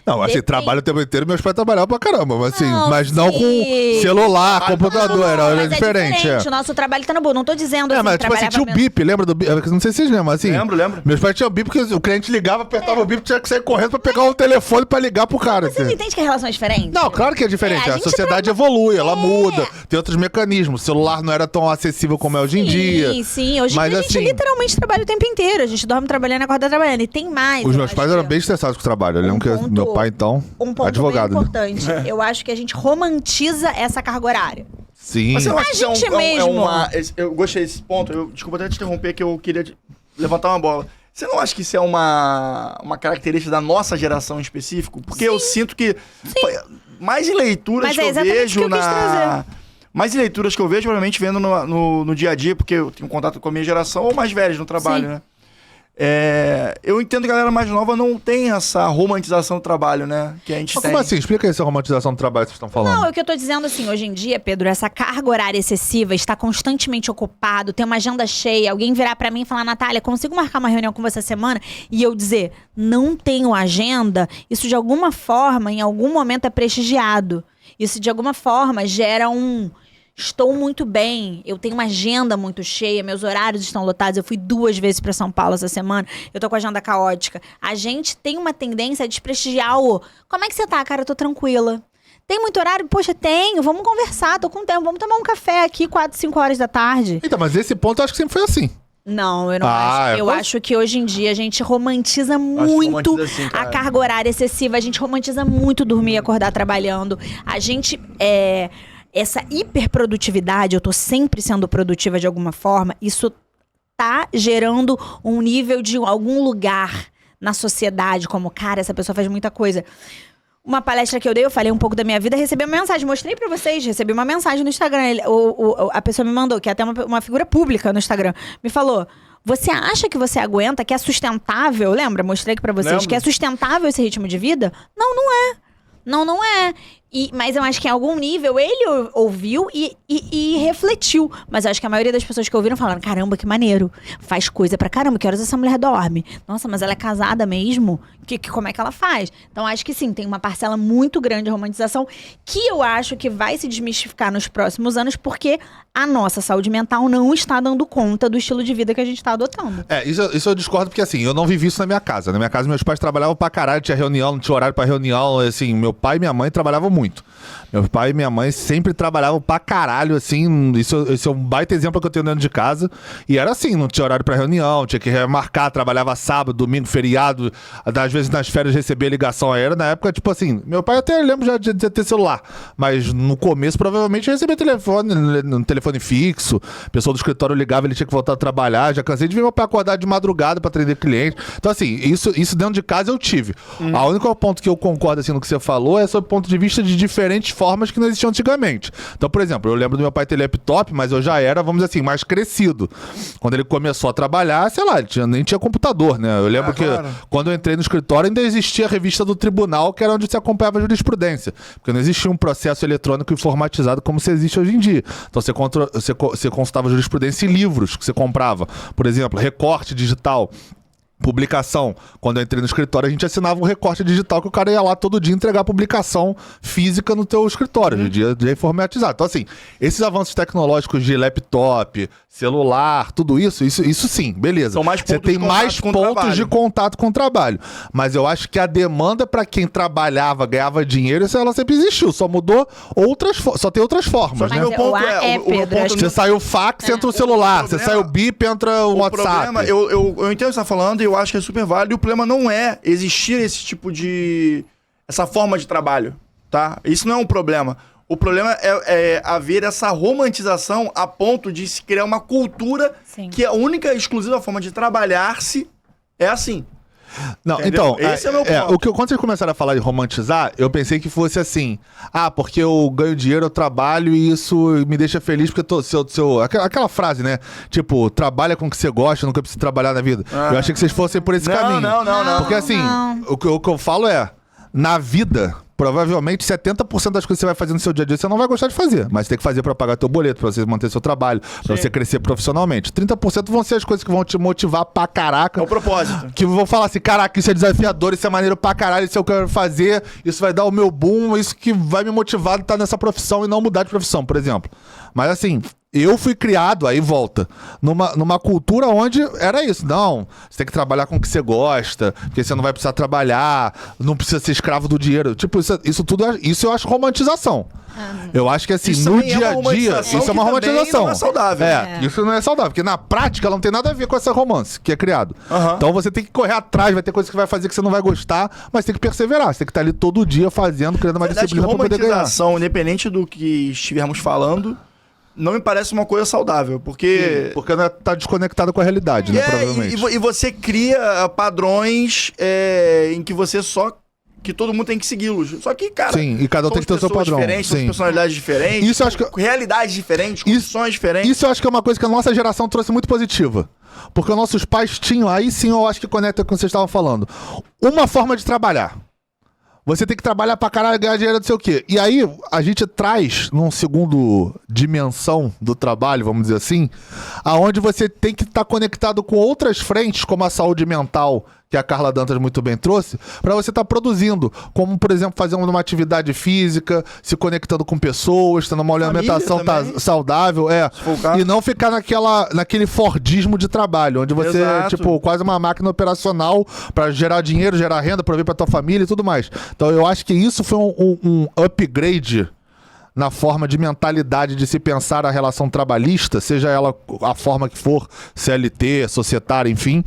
Não, assim, Depende. trabalho o tempo inteiro, meus pais trabalhavam pra caramba, mas assim, Não, mas não sim. com celular, computador, era Mas diferente. O nosso trabalho tá no bom. Não tô dizendo assim, Mas tipo assim, trabalhava tinha o menos. bip, lembra do bip? Não sei se vocês lembram, assim. Lembro. Meus pais tinham bip porque o cliente ligava, apertava o bip, tinha que sair correndo pra pegar o telefone pra ligar pro cara. Você não assim. entende que a relação é diferente? Não, claro que é diferente. É, a a gente sociedade evolui, ela muda, tem outros mecanismos. O celular não era tão acessível como é hoje em dia. Sim. Hoje em Mas, dia a gente assim, literalmente trabalha o tempo inteiro. A gente dorme trabalhando e acorda trabalhando. E tem mais. Os eu meus acho pais que- eram bem estressados com o trabalho. Eu lembro que ponto- meu pai, então, Um ponto advogado, bem né? importante. Eu acho que a gente romantiza essa carga horária. Sim. Mas você não acha que isso gente mesmo. eu gostei desse ponto. Desculpa até te interromper, que eu queria levantar uma bola. Você não acha que isso é uma característica da nossa geração em específico? Porque eu sinto que mais em leituras Mas que é eu exatamente vejo o que eu quis trazer. mais em leituras que eu vejo, provavelmente vendo no dia a dia, porque eu tenho contato com a minha geração, ou mais velhos no trabalho, Sim. né? Eu entendo que a galera mais nova não tem essa romantização do trabalho, né? Que a gente Mas tem. como assim? Explica aí essa romantização do trabalho que vocês estão falando. Não, é o que eu tô dizendo assim, hoje em dia, Pedro, essa carga horária excessiva, está constantemente ocupado, tem uma agenda cheia, alguém virar pra mim e falar, Natália, consigo marcar uma reunião com você essa semana? E eu dizer, não tenho agenda, isso de alguma forma, em algum momento é prestigiado. Isso de alguma forma gera estou muito bem, eu tenho uma agenda muito cheia, meus horários estão lotados, eu fui 2 vezes pra São Paulo essa semana, eu tô com a agenda caótica. A gente tem uma tendência a desprestigiar como é que você tá, cara? Eu tô tranquila. Tem muito horário? Poxa, tenho, vamos conversar, tô com tempo, vamos tomar um café aqui 4, 5 horas da tarde. Então, mas esse ponto eu acho que sempre foi assim. Não, eu não acho. Eu acho que hoje em dia a gente romantiza muito romantiza sim, cara. a carga horária excessiva, a gente romantiza muito dormir e acordar trabalhando. A gente essa hiperprodutividade, eu tô sempre sendo produtiva de alguma forma, isso tá gerando um nível de algum lugar na sociedade, como, cara, essa pessoa faz muita coisa. Uma palestra que eu dei, eu falei um pouco da minha vida, recebi uma mensagem, mostrei pra vocês, recebi uma mensagem no Instagram. A pessoa me mandou, que é até uma figura pública no Instagram, me falou: você acha que você aguenta, que é sustentável? Lembra? Mostrei aqui pra vocês, Lembro. que é sustentável esse ritmo de vida? Não, não é. Não é. Mas eu acho que em algum nível ele ouviu e refletiu. Mas eu acho que a maioria das pessoas que ouviram falaram, caramba, que maneiro. Faz coisa pra caramba, que horas essa mulher dorme? Nossa, mas ela é casada mesmo? Como é que ela faz? Então acho que sim, tem uma parcela muito grande de romantização que eu acho que vai se desmistificar nos próximos anos, porque a nossa saúde mental não está dando conta do estilo de vida que a gente está adotando. Isso eu discordo, porque assim, eu não vivi isso na minha casa. Na minha casa, meus pais trabalhavam pra caralho, tinha reunião, não tinha horário pra reunião, assim, meu pai e minha mãe trabalhavam muito. Meu pai e minha mãe sempre trabalhavam pra caralho, assim, isso é um baita exemplo que eu tenho dentro de casa. E era assim, não tinha horário pra reunião, tinha que remarcar, trabalhava sábado, domingo, feriado, às vezes nas férias recebia ligação aérea. Na época, tipo assim, meu pai até lembro já de ter celular, mas no começo provavelmente recebia telefone fixo, a pessoa do escritório ligava, ele tinha que voltar a trabalhar. Já cansei de ver meu pai acordar de madrugada pra atender cliente. Então assim, isso dentro de casa eu tive. A única ponto que eu concordo assim no que você falou é sobre o ponto de vista de diferentes formas que não existiam antigamente. Então, por exemplo, eu lembro do meu pai ter laptop, mas eu já era, vamos dizer assim, mais crescido. Quando ele começou a trabalhar, sei lá, ele nem tinha computador, né? Eu lembro que quando eu entrei no escritório ainda existia a revista do tribunal, que era onde se acompanhava a jurisprudência. Porque não existia um processo eletrônico informatizado como se existe hoje em dia. Então você consultava jurisprudência em livros que você comprava. Por exemplo, recorte digital. publicação. Quando eu entrei no escritório, a gente assinava um recorte digital que o cara ia lá todo dia entregar a publicação física no teu escritório, de dia informatizado. Então, assim, esses avanços tecnológicos de laptop, celular, tudo isso sim, beleza. São mais pontos Você tem de contato mais com o pontos trabalho. de contato com o trabalho. Mas eu acho que a demanda pra quem trabalhava, ganhava dinheiro, isso ela sempre existiu. Só mudou só tem outras formas, Só que né? meu ponto o é... o meu Pedro, ponto acho Você sai o fax, entra o celular. O Você problema- sai o bip, entra o WhatsApp. Problema, eu entendo o que você tá falando e eu acho que é super válido. E o problema não é existir esse tipo de... essa forma de trabalho, tá? Isso não é um problema. O problema é haver essa romantização a ponto de se criar uma cultura Sim. que a única e exclusiva forma de trabalhar-se é assim. Não, Entendeu? então, Esse é o meu ponto. quando vocês começaram a falar de romantizar, eu pensei que fosse assim, porque eu ganho dinheiro, eu trabalho e isso me deixa feliz, porque aquela frase, né? Tipo, trabalha com o que você gosta, nunca precisa trabalhar na vida. Eu achei que vocês fossem por esse caminho. Não. Porque assim, o que eu falo é, na vida... Provavelmente 70% das coisas que você vai fazer no seu dia a dia você não vai gostar de fazer, mas você tem que fazer pra pagar teu boleto, pra você manter seu trabalho, pra você crescer profissionalmente. 30% vão ser as coisas que vão te motivar pra caraca. É o propósito. Que vão falar assim, caraca, isso é desafiador, isso é maneiro pra caralho, isso é o que eu quero fazer, isso vai dar o meu boom, isso que vai me motivar a estar nessa profissão e não mudar de profissão, por exemplo. Mas assim, eu fui criado, aí volta, numa cultura onde era isso. Não, você tem que trabalhar com o que você gosta, porque você não vai precisar trabalhar, não precisa ser escravo do dinheiro. Tipo, isso tudo, isso eu acho romantização. Eu acho que assim, Isso no também é dia uma a dia, romantização isso é uma que também romantização. não é saudável. Isso não é saudável, porque na prática ela não tem nada a ver com essa romance que é criado. Aham. Então você tem que correr atrás, vai ter coisas que vai fazer que você não vai gostar, mas tem que perseverar. Você tem que estar ali todo dia fazendo, criando uma Na verdade, disciplina pra poder ganhar. romantização, independente do que estivermos falando, não me parece uma coisa saudável, porque... Porque tá desconectado com a realidade, né? Provavelmente. E você cria padrões em que você que todo mundo tem que segui-los. Só que, cara... Sim, e cada um são tem que ter o seu pessoas padrão. diferentes, são Sim. personalidades diferentes, Isso eu acho que- realidades diferentes, condições diferentes. Isso eu acho que é uma coisa que a nossa geração trouxe muito positiva. Porque os nossos pais tinham, aí sim eu acho que conecta com o que vocês estavam falando, uma forma de trabalhar. Você tem que trabalhar pra caralho, ganhar dinheiro, não sei o quê. E aí, a gente traz, num segundo dimensão do trabalho, vamos dizer assim, aonde você tem que estar conectado com outras frentes, como a saúde mental, que a Carla Dantas muito bem trouxe, pra você estar produzindo. Como, por exemplo, fazendo uma atividade física, se conectando com pessoas, tendo uma alimentação também. saudável, Se for o caso. e não ficar naquele fordismo de trabalho, onde você, Exato. tipo, quase uma máquina operacional pra gerar dinheiro, gerar renda, prover pra tua família e tudo mais. Então eu acho que isso foi um upgrade na forma de mentalidade de se pensar a relação trabalhista, seja ela a forma que for, CLT, societária, enfim,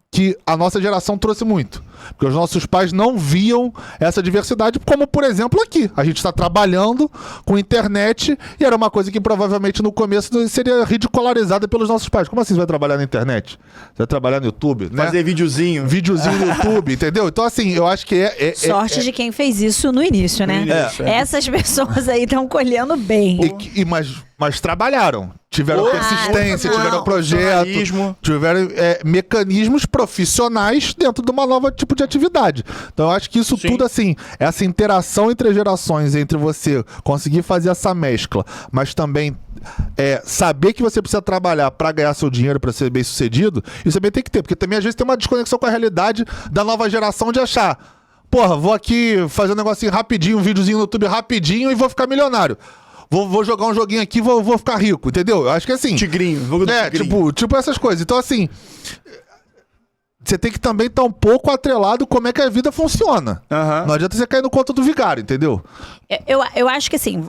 que a nossa geração trouxe muito. Porque os nossos pais não viam essa diversidade, como, por exemplo, aqui. A gente está trabalhando com internet e era uma coisa que provavelmente no começo seria ridicularizada pelos nossos pais. Como assim você vai trabalhar na internet? Você vai trabalhar no YouTube, né? Fazer videozinho. Videozinho no YouTube, entendeu? Então, assim, eu acho que Sorte de quem fez isso no início, né? No início, Essas pessoas aí estão colhendo bem. Mas trabalharam. Tiveram persistência, não. tiveram projeto, Profissionalismo. tiveram mecanismos profissionais dentro de uma nova tipo de atividade. Então eu acho que isso Sim. tudo, assim, essa interação entre as gerações, entre você conseguir fazer essa mescla, mas também saber que você precisa trabalhar pra ganhar seu dinheiro, pra ser bem sucedido, isso também tem que ter, porque também às vezes tem uma desconexão com a realidade da nova geração de achar, porra, vou aqui fazer um negocinho rapidinho, um videozinho no YouTube rapidinho e vou ficar milionário. Vou jogar um joguinho aqui, vou ficar rico, entendeu? Eu acho que assim... Tigrinho. Jogo do tigrinho. tipo essas coisas. Então, assim, você tem que também estar um pouco atrelado como é que a vida funciona. Aham. Não adianta você cair no conto do vigário, entendeu? Eu acho que assim,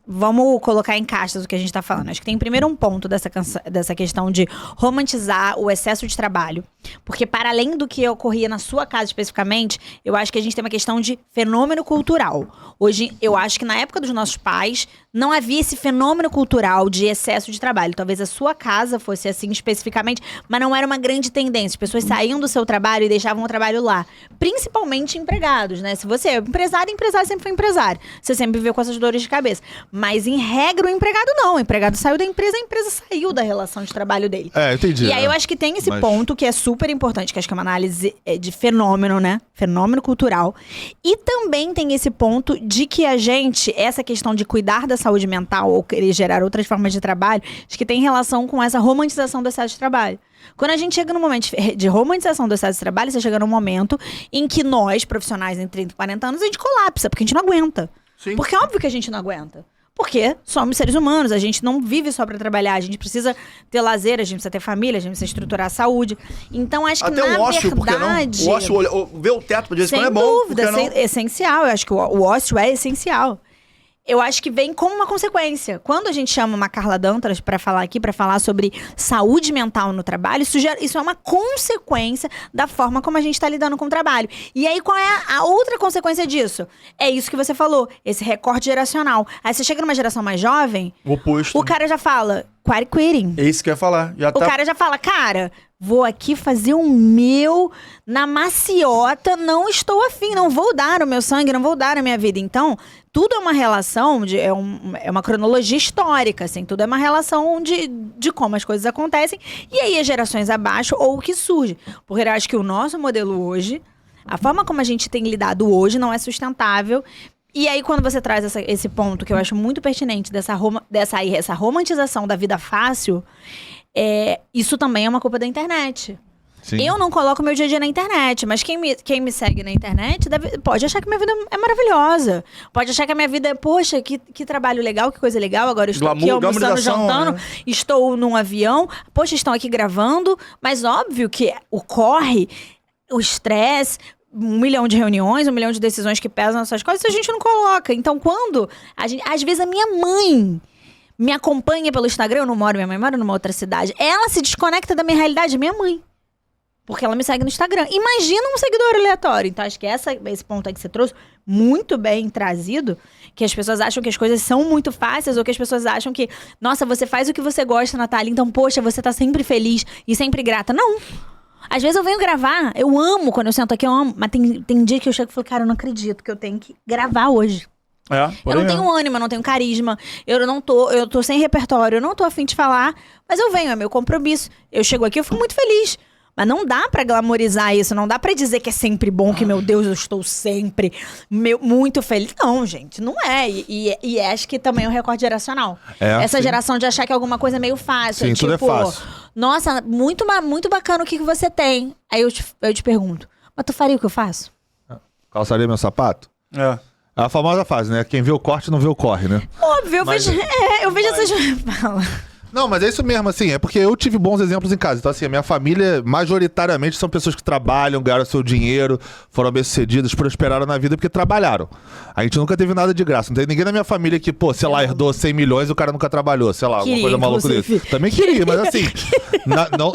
vamos colocar em caixas o que a gente tá falando. Acho que tem primeiro um ponto dessa questão de romantizar o excesso de trabalho. Porque para além do que ocorria na sua casa especificamente, eu acho que a gente tem uma questão de fenômeno cultural. Hoje, eu acho que na época dos nossos pais, não havia esse fenômeno cultural de excesso de trabalho. Talvez a sua casa fosse assim especificamente, mas não era uma grande tendência. As pessoas saíam do seu trabalho e deixavam o trabalho lá. Principalmente empregados, né? Se você é empresário sempre foi empresário. Você sempre viveu com essas dores de cabeça. Mas, em regra, o empregado não. O empregado saiu da empresa, a empresa saiu da relação de trabalho dele. Entendi. E aí eu acho que tem esse ponto que é super importante, que acho que é uma análise de fenômeno, né? Fenômeno cultural. E também tem esse ponto de que a gente, essa questão de cuidar da saúde mental ou querer gerar outras formas de trabalho, acho que tem relação com essa romantização do excesso de trabalho. Quando a gente chega no momento de romantização do excesso de trabalho, você chega num momento em que nós, profissionais entre 30 e 40 anos, a gente colapsa, porque a gente não aguenta. Sim. Porque é óbvio que a gente não aguenta. Porque somos seres humanos, a gente não vive só pra trabalhar, a gente precisa ter lazer, a gente precisa ter família, a gente precisa estruturar a saúde. Então, acho que Até na o ócio, verdade... porque não? O ócio, ver o teto, de vez em quando é bom. Sem dúvida, porque não? essencial. Eu acho que o ócio é essencial. Eu acho que vem como uma consequência. Quando a gente chama uma Carla Dantas pra falar aqui, pra falar sobre saúde mental no trabalho, isso é uma consequência da forma como a gente tá lidando com o trabalho. E aí, qual é a outra consequência disso? É isso que você falou, esse recorte geracional. Aí você chega numa geração mais jovem, O oposto. o cara já fala, quiet quitting. É isso que eu ia falar. O cara já fala, cara, vou aqui fazer o meu na maciota, não estou afim, não vou dar o meu sangue, não vou dar a minha vida. Então, tudo é uma relação, é uma cronologia histórica, assim, tudo é uma relação de como as coisas acontecem. E aí as gerações abaixo ou o que surge. Porque eu acho que o nosso modelo hoje, a forma como a gente tem lidado hoje não é sustentável. E aí, quando você traz esse ponto que eu acho muito pertinente dessa romantização da vida fácil, isso também é uma culpa da internet. Sim. Eu não coloco meu dia a dia na internet, mas quem me segue na internet pode achar que minha vida é maravilhosa. Pode achar que a minha vida é, poxa, que trabalho legal, que coisa legal. Agora eu estou aqui almoçando, jantando, estou num avião. Poxa, estão aqui gravando. Mas óbvio que o corre, o estresse... 1 milhão de reuniões, 1 milhão de decisões que pesam nessas coisas, a gente não coloca. Então, quando... às vezes a minha mãe me acompanha pelo Instagram, minha mãe mora numa outra cidade. Ela se desconecta da minha realidade, minha mãe. Porque ela me segue no Instagram. Imagina um seguidor aleatório. Então, acho que esse ponto aí que você trouxe, muito bem trazido, que as pessoas acham que as coisas são muito fáceis, ou que as pessoas acham que, nossa, você faz o que você gosta, Natália, então, poxa, você tá sempre feliz e sempre grata. Não. Às vezes eu venho gravar, eu amo, quando eu sento aqui, eu amo. Mas tem dia que eu chego e falo, cara, eu não acredito que eu tenho que gravar hoje. Eu não tenho ânimo, eu não tenho carisma, eu tô sem repertório, eu não tô afim de falar, mas eu venho, é meu compromisso. Eu chego aqui, eu fico muito feliz. Mas não dá pra glamorizar isso, não dá pra dizer que é sempre bom, que, meu Deus, eu estou sempre muito feliz. Não, gente, não é. E acho que também é um recorte geracional. Essa geração de achar que alguma coisa é meio fácil. Sim, tudo é fácil. Nossa, muito bacana o que você tem. Aí eu te pergunto, mas tu faria o que eu faço? Calçaria meu sapato? É a famosa frase, né? Quem vê o corte não vê o corre, né? Óbvio, eu vejo essas... Fala. Não, mas é isso mesmo, assim, é porque eu tive bons exemplos em casa. Então, assim, a minha família, majoritariamente, são pessoas que trabalham, ganharam seu dinheiro, foram bem-sucedidas, prosperaram na vida porque trabalharam. A gente nunca teve nada de graça. Não tem ninguém na minha família que, pô, sei lá, herdou 100 milhões e o cara nunca trabalhou, sei lá, alguma coisa maluca desse. Também queria, mas assim,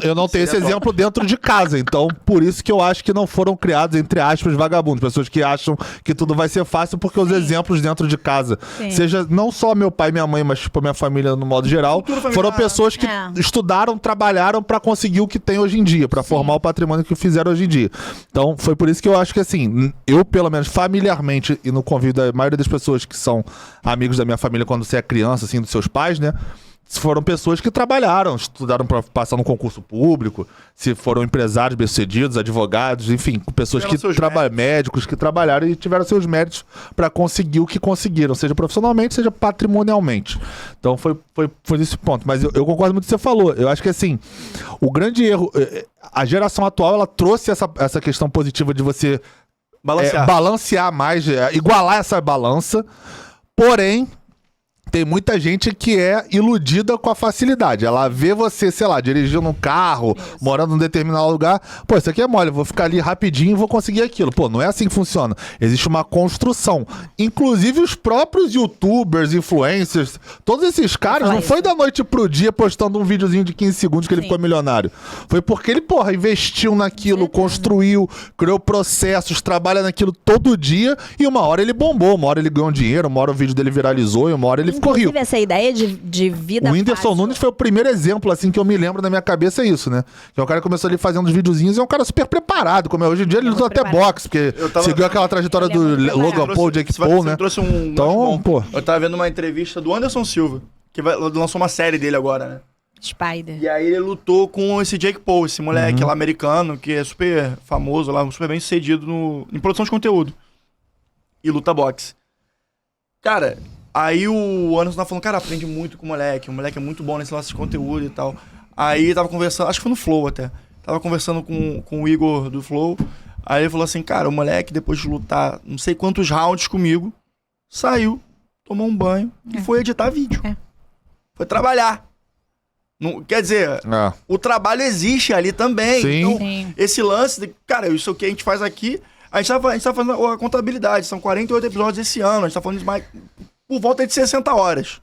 eu não tenho esse exemplo dentro de casa. Então, por isso que eu acho que não foram criados, entre aspas, vagabundos. Pessoas que acham que tudo vai ser fácil porque os exemplos dentro de casa, seja não só meu pai e minha mãe, mas tipo, a minha família no modo geral, foram pessoas que estudaram, trabalharam pra conseguir o que tem hoje em dia, pra formar o patrimônio que fizeram hoje em dia. Então, foi por isso que eu acho que, assim, eu, pelo menos familiarmente, e no convívio da maioria das pessoas que são amigos da minha família quando você é criança, assim, dos seus pais, né? Foram pessoas que trabalharam, estudaram para passar no concurso público, se foram empresários bem-sucedidos, advogados, enfim, pessoas que trabalham, médicos que trabalharam e tiveram seus méritos para conseguir o que conseguiram, seja profissionalmente, seja patrimonialmente. Então foi esse ponto. Mas eu concordo muito com o que você falou. Eu acho que, assim, o grande erro, a geração atual, ela trouxe essa questão positiva de você balancear mais, igualar essa balança, porém, tem muita gente que é iludida com a facilidade. Ela vê você, sei lá, dirigindo um carro, morando num determinado lugar. Pô, isso aqui é mole, eu vou ficar ali rapidinho e vou conseguir aquilo. Pô, não é assim que funciona. Existe uma construção. Inclusive os próprios youtubers, influencers, todos esses caras, não foi da noite pro dia postando um videozinho de 15 segundos que ele ficou milionário. Foi porque ele, porra, investiu naquilo, construiu, criou processos, trabalha naquilo todo dia e uma hora ele bombou, uma hora ele ganhou dinheiro, uma hora o vídeo dele viralizou e uma hora ele ficou rico. Inclusive, essa ideia de vida O Whindersson fácil. Nunes foi o primeiro exemplo, assim, que eu me lembro na minha cabeça, é isso, né? Que é um cara que começou ali fazendo uns videozinhos e é um cara super preparado, como é hoje em dia, ele luta até preparado. boxe, porque seguiu aquela trajetória do Ele é muito Logan Paul, Jake Paul, né? Trouxe um Então, bom. pô. Eu tava vendo uma entrevista do Anderson Silva, que lançou uma série dele agora, né? Spider. E aí ele lutou com esse Jake Paul, esse moleque lá americano, que é super famoso lá, super bem sucedido em produção de conteúdo. E luta boxe. Cara, aí o Anderson tava falando, cara, aprende muito com o moleque é muito bom nesse lance de conteúdo e tal. Aí tava conversando, acho que foi no Flow até, tava conversando com o Igor do Flow, aí ele falou assim, cara, o moleque depois de lutar não sei quantos rounds comigo, saiu, tomou um banho e foi editar vídeo. Foi trabalhar. Não, quer dizer, o trabalho existe ali também. Sim. Então, Sim. esse lance, cara, isso que a gente faz aqui, a gente tá fazendo a contabilidade, são 48 episódios esse ano, a gente tá falando de mais, por volta de 60 horas.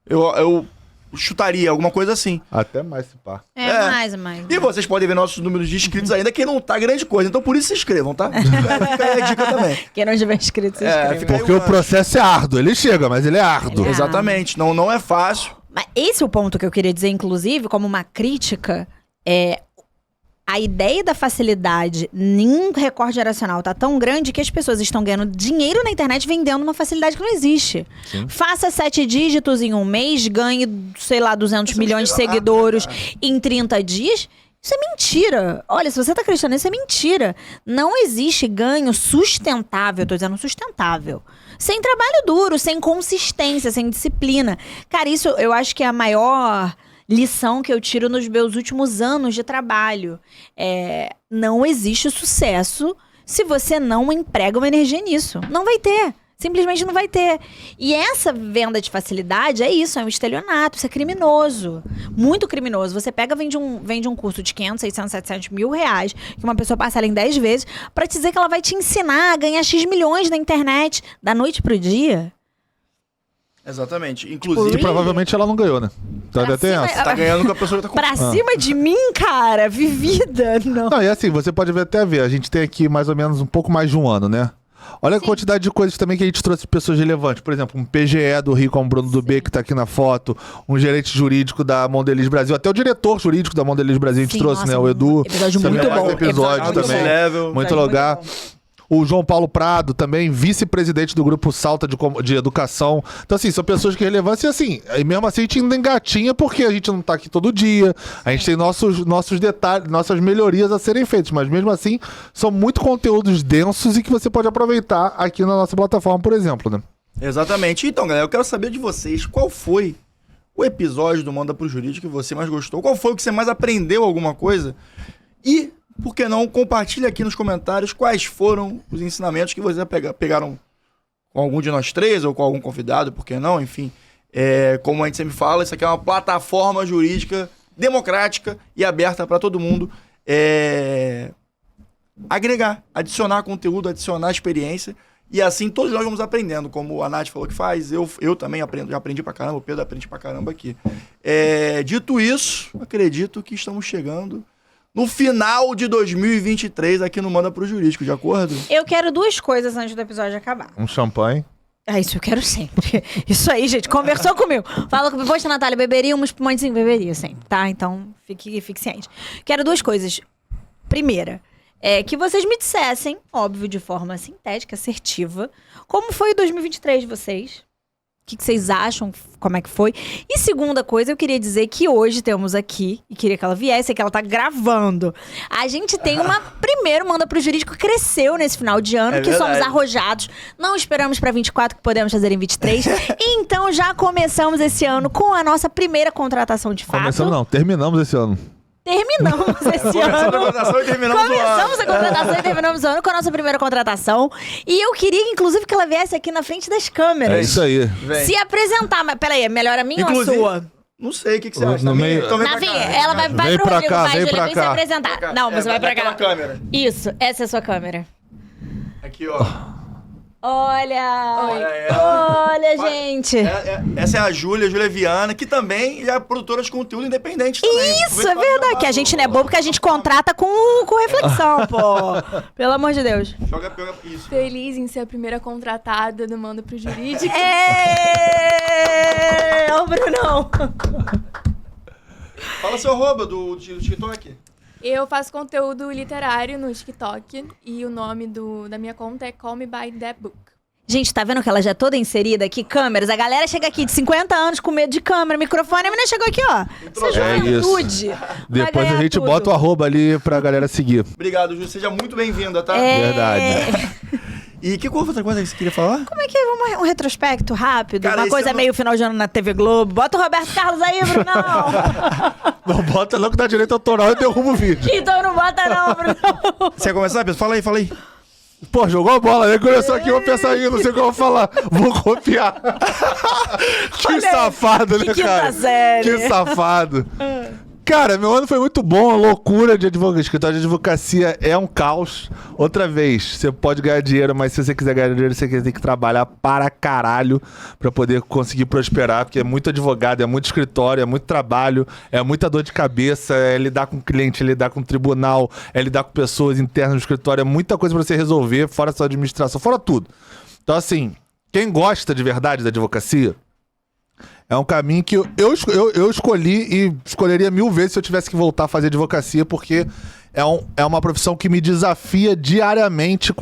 Eu chutaria, alguma coisa assim. Até mais se pá. Mais. E vocês podem ver nossos números de inscritos ainda, que não tá grande coisa, então por isso se inscrevam, tá? Fica aí a dica também. Quem não tiver inscrito, se inscreva. fica aí Porque o processo é árduo, ele chega, mas ele é árduo. Exatamente, não é fácil. Mas esse é o ponto que eu queria dizer, inclusive, como uma crítica, a ideia da facilidade em recorte geracional tá tão grande que as pessoas estão ganhando dinheiro na internet vendendo uma facilidade que não existe. Sim. Faça 7 dígitos em um mês, ganhe, sei lá, 200 milhões de seguidores em 30 dias. Isso é mentira. Olha, se você tá acreditando nisso, é mentira. Não existe ganho sustentável, tô dizendo sustentável, sem trabalho duro, sem consistência, sem disciplina. Cara, isso eu acho que é a maior lição que eu tiro nos meus últimos anos de trabalho. Não existe sucesso se você não emprega uma energia nisso. Não vai ter. Simplesmente não vai ter. E essa venda de facilidade é isso, é um estelionato, isso é criminoso. Muito criminoso. Você vende um curso de 500, 600, 700 mil reais, que uma pessoa parcela em 10 vezes, pra te dizer que ela vai te ensinar a ganhar X milhões na internet, da noite pro dia. Exatamente. Inclusive, Que provavelmente ela não ganhou, né? Então ainda tem cima, essa. tá ganhando com a pessoa que tá Pra cima de mim, cara, vivida, não. Não, e assim, você pode até ver, a gente tem aqui mais ou menos um pouco mais de um ano, né? Olha a quantidade de coisas também que a gente trouxe de pessoas relevantes. Por exemplo, um PGE do Rio, como o Bruno do B, que tá aqui na foto. Um gerente jurídico da Mondelez Brasil. Até o diretor jurídico da Mondelez Brasil a gente trouxe, nossa, né? O Edu. episódio Também muito é bom. um episódio Episódio também. level. Muito legal. O João Paulo Prado também, vice-presidente do Grupo Salta de Educação. Então, assim, são pessoas que relevância e, assim, e mesmo assim a gente ainda engatinha porque a gente não tá aqui todo dia. A gente tem nossos detalhes, nossas melhorias a serem feitas. Mas mesmo assim, são muito conteúdos densos e que você pode aproveitar aqui na nossa plataforma, por exemplo, né? Exatamente. Então, galera, eu quero saber de vocês, qual foi o episódio do Manda Pro Jurídico que você mais gostou? Qual foi o que você mais aprendeu alguma coisa? E, por que não, compartilha aqui nos comentários quais foram os ensinamentos que vocês pegaram com algum de nós três ou com algum convidado, por que não, enfim. Como a gente sempre fala, isso aqui é uma plataforma jurídica democrática e aberta para todo mundo agregar, adicionar conteúdo, adicionar experiência. E assim todos nós vamos aprendendo, como a Nath falou que faz, eu também aprendo, já aprendi pra caramba, o Pedro aprende pra caramba aqui. Dito isso, acredito que estamos chegando no final de 2023 aqui no Manda Pro Jurídico, de acordo? Eu quero 2 coisas antes do episódio acabar. Um champanhe. Isso eu quero sempre. Isso aí, gente, conversou comigo. Fala comigo, poxa, Natália, beberia um espumantezinho? Beberia sempre, tá? Então, fique ciente. Quero 2 coisas. Primeira, que vocês me dissessem, óbvio, de forma sintética, assertiva, como foi o 2023 de vocês. O que vocês acham? Como é que foi? E segunda coisa, eu queria dizer que hoje temos aqui, e queria que ela viesse, que ela tá gravando. A gente tem primeiro Manda Pro Jurídico que cresceu nesse final de ano, que verdade. somos arrojados. Não esperamos pra 24, que podemos fazer em 23. Então já começamos esse ano com a nossa primeira contratação de fato. Começando não, terminamos esse ano. Terminamos esse ano. Começamos a contratação e terminamos o ano. Começamos a contratação e terminamos o ano com a nossa primeira contratação. E eu queria, inclusive, que ela viesse aqui na frente das câmeras. É isso aí. Vem. Se apresentar. Mas peraí, é melhor a minha Inclusive, ou a sua? Não sei, o que você acha? No Na minha? meio- Então vem pra Navi, cá. ela vai Vem pro pra Rodrigo, cá, vai, vem Júlia, pra vem se cá. apresentar. Pra cá. Não, você vai pra naquela cá. câmera. Isso, essa é a sua câmera. Aqui, ó. Olha, gente. Essa é a Júlia Viana, que também é produtora de conteúdo independente também. Isso, é verdade. Que a gente não é bobo, porque a gente contrata com reflexão, pô. Pelo amor de Deus. Pega isso. Feliz em ser a primeira contratada do Manda pro Jurídico. Ô, Brunão. Fala seu arroba do TikTok. Eu faço conteúdo literário no TikTok e o nome da minha conta é Call Me By That Book. Gente, tá vendo que ela já é toda inserida aqui? Câmeras. A galera chega aqui de 50 anos com medo de câmera, microfone. A menina chegou aqui, ó. Isso é juventude. Depois a gente bota o arroba ali pra galera seguir. Obrigado, Ju. Seja muito bem-vinda, tá? Verdade. E que outra coisa que você queria falar? Como é que é um retrospecto rápido? Cara, uma coisa ano... meio final de ano na TV Globo. Bota o Roberto Carlos aí, Brunão. Não bota não que dá direito autoral e derruba o vídeo. Então não bota não, Brunão. Você quer começar, Pedro? Fala aí. Pô, jogou a bola, né? Começou aqui, eu vou pensar aí, não sei o que eu vou falar. Vou copiar. Que safado, né, cara? Série. Que safado. Cara, meu ano foi muito bom, a loucura de advocacia. Escritório de advocacia é um caos. Outra vez, você pode ganhar dinheiro, mas se você quiser ganhar dinheiro, você tem que trabalhar para caralho pra poder conseguir prosperar, porque é muito advogado, é muito escritório, é muito trabalho, é muita dor de cabeça, é lidar com cliente, é lidar com tribunal, é lidar com pessoas internas no escritório, é muita coisa pra você resolver, fora sua administração, fora tudo. Então, assim, quem gosta de verdade da advocacia, é um caminho que eu escolhi e escolheria 1000 vezes se eu tivesse que voltar a fazer advocacia, porque é uma profissão que me desafia diariamente,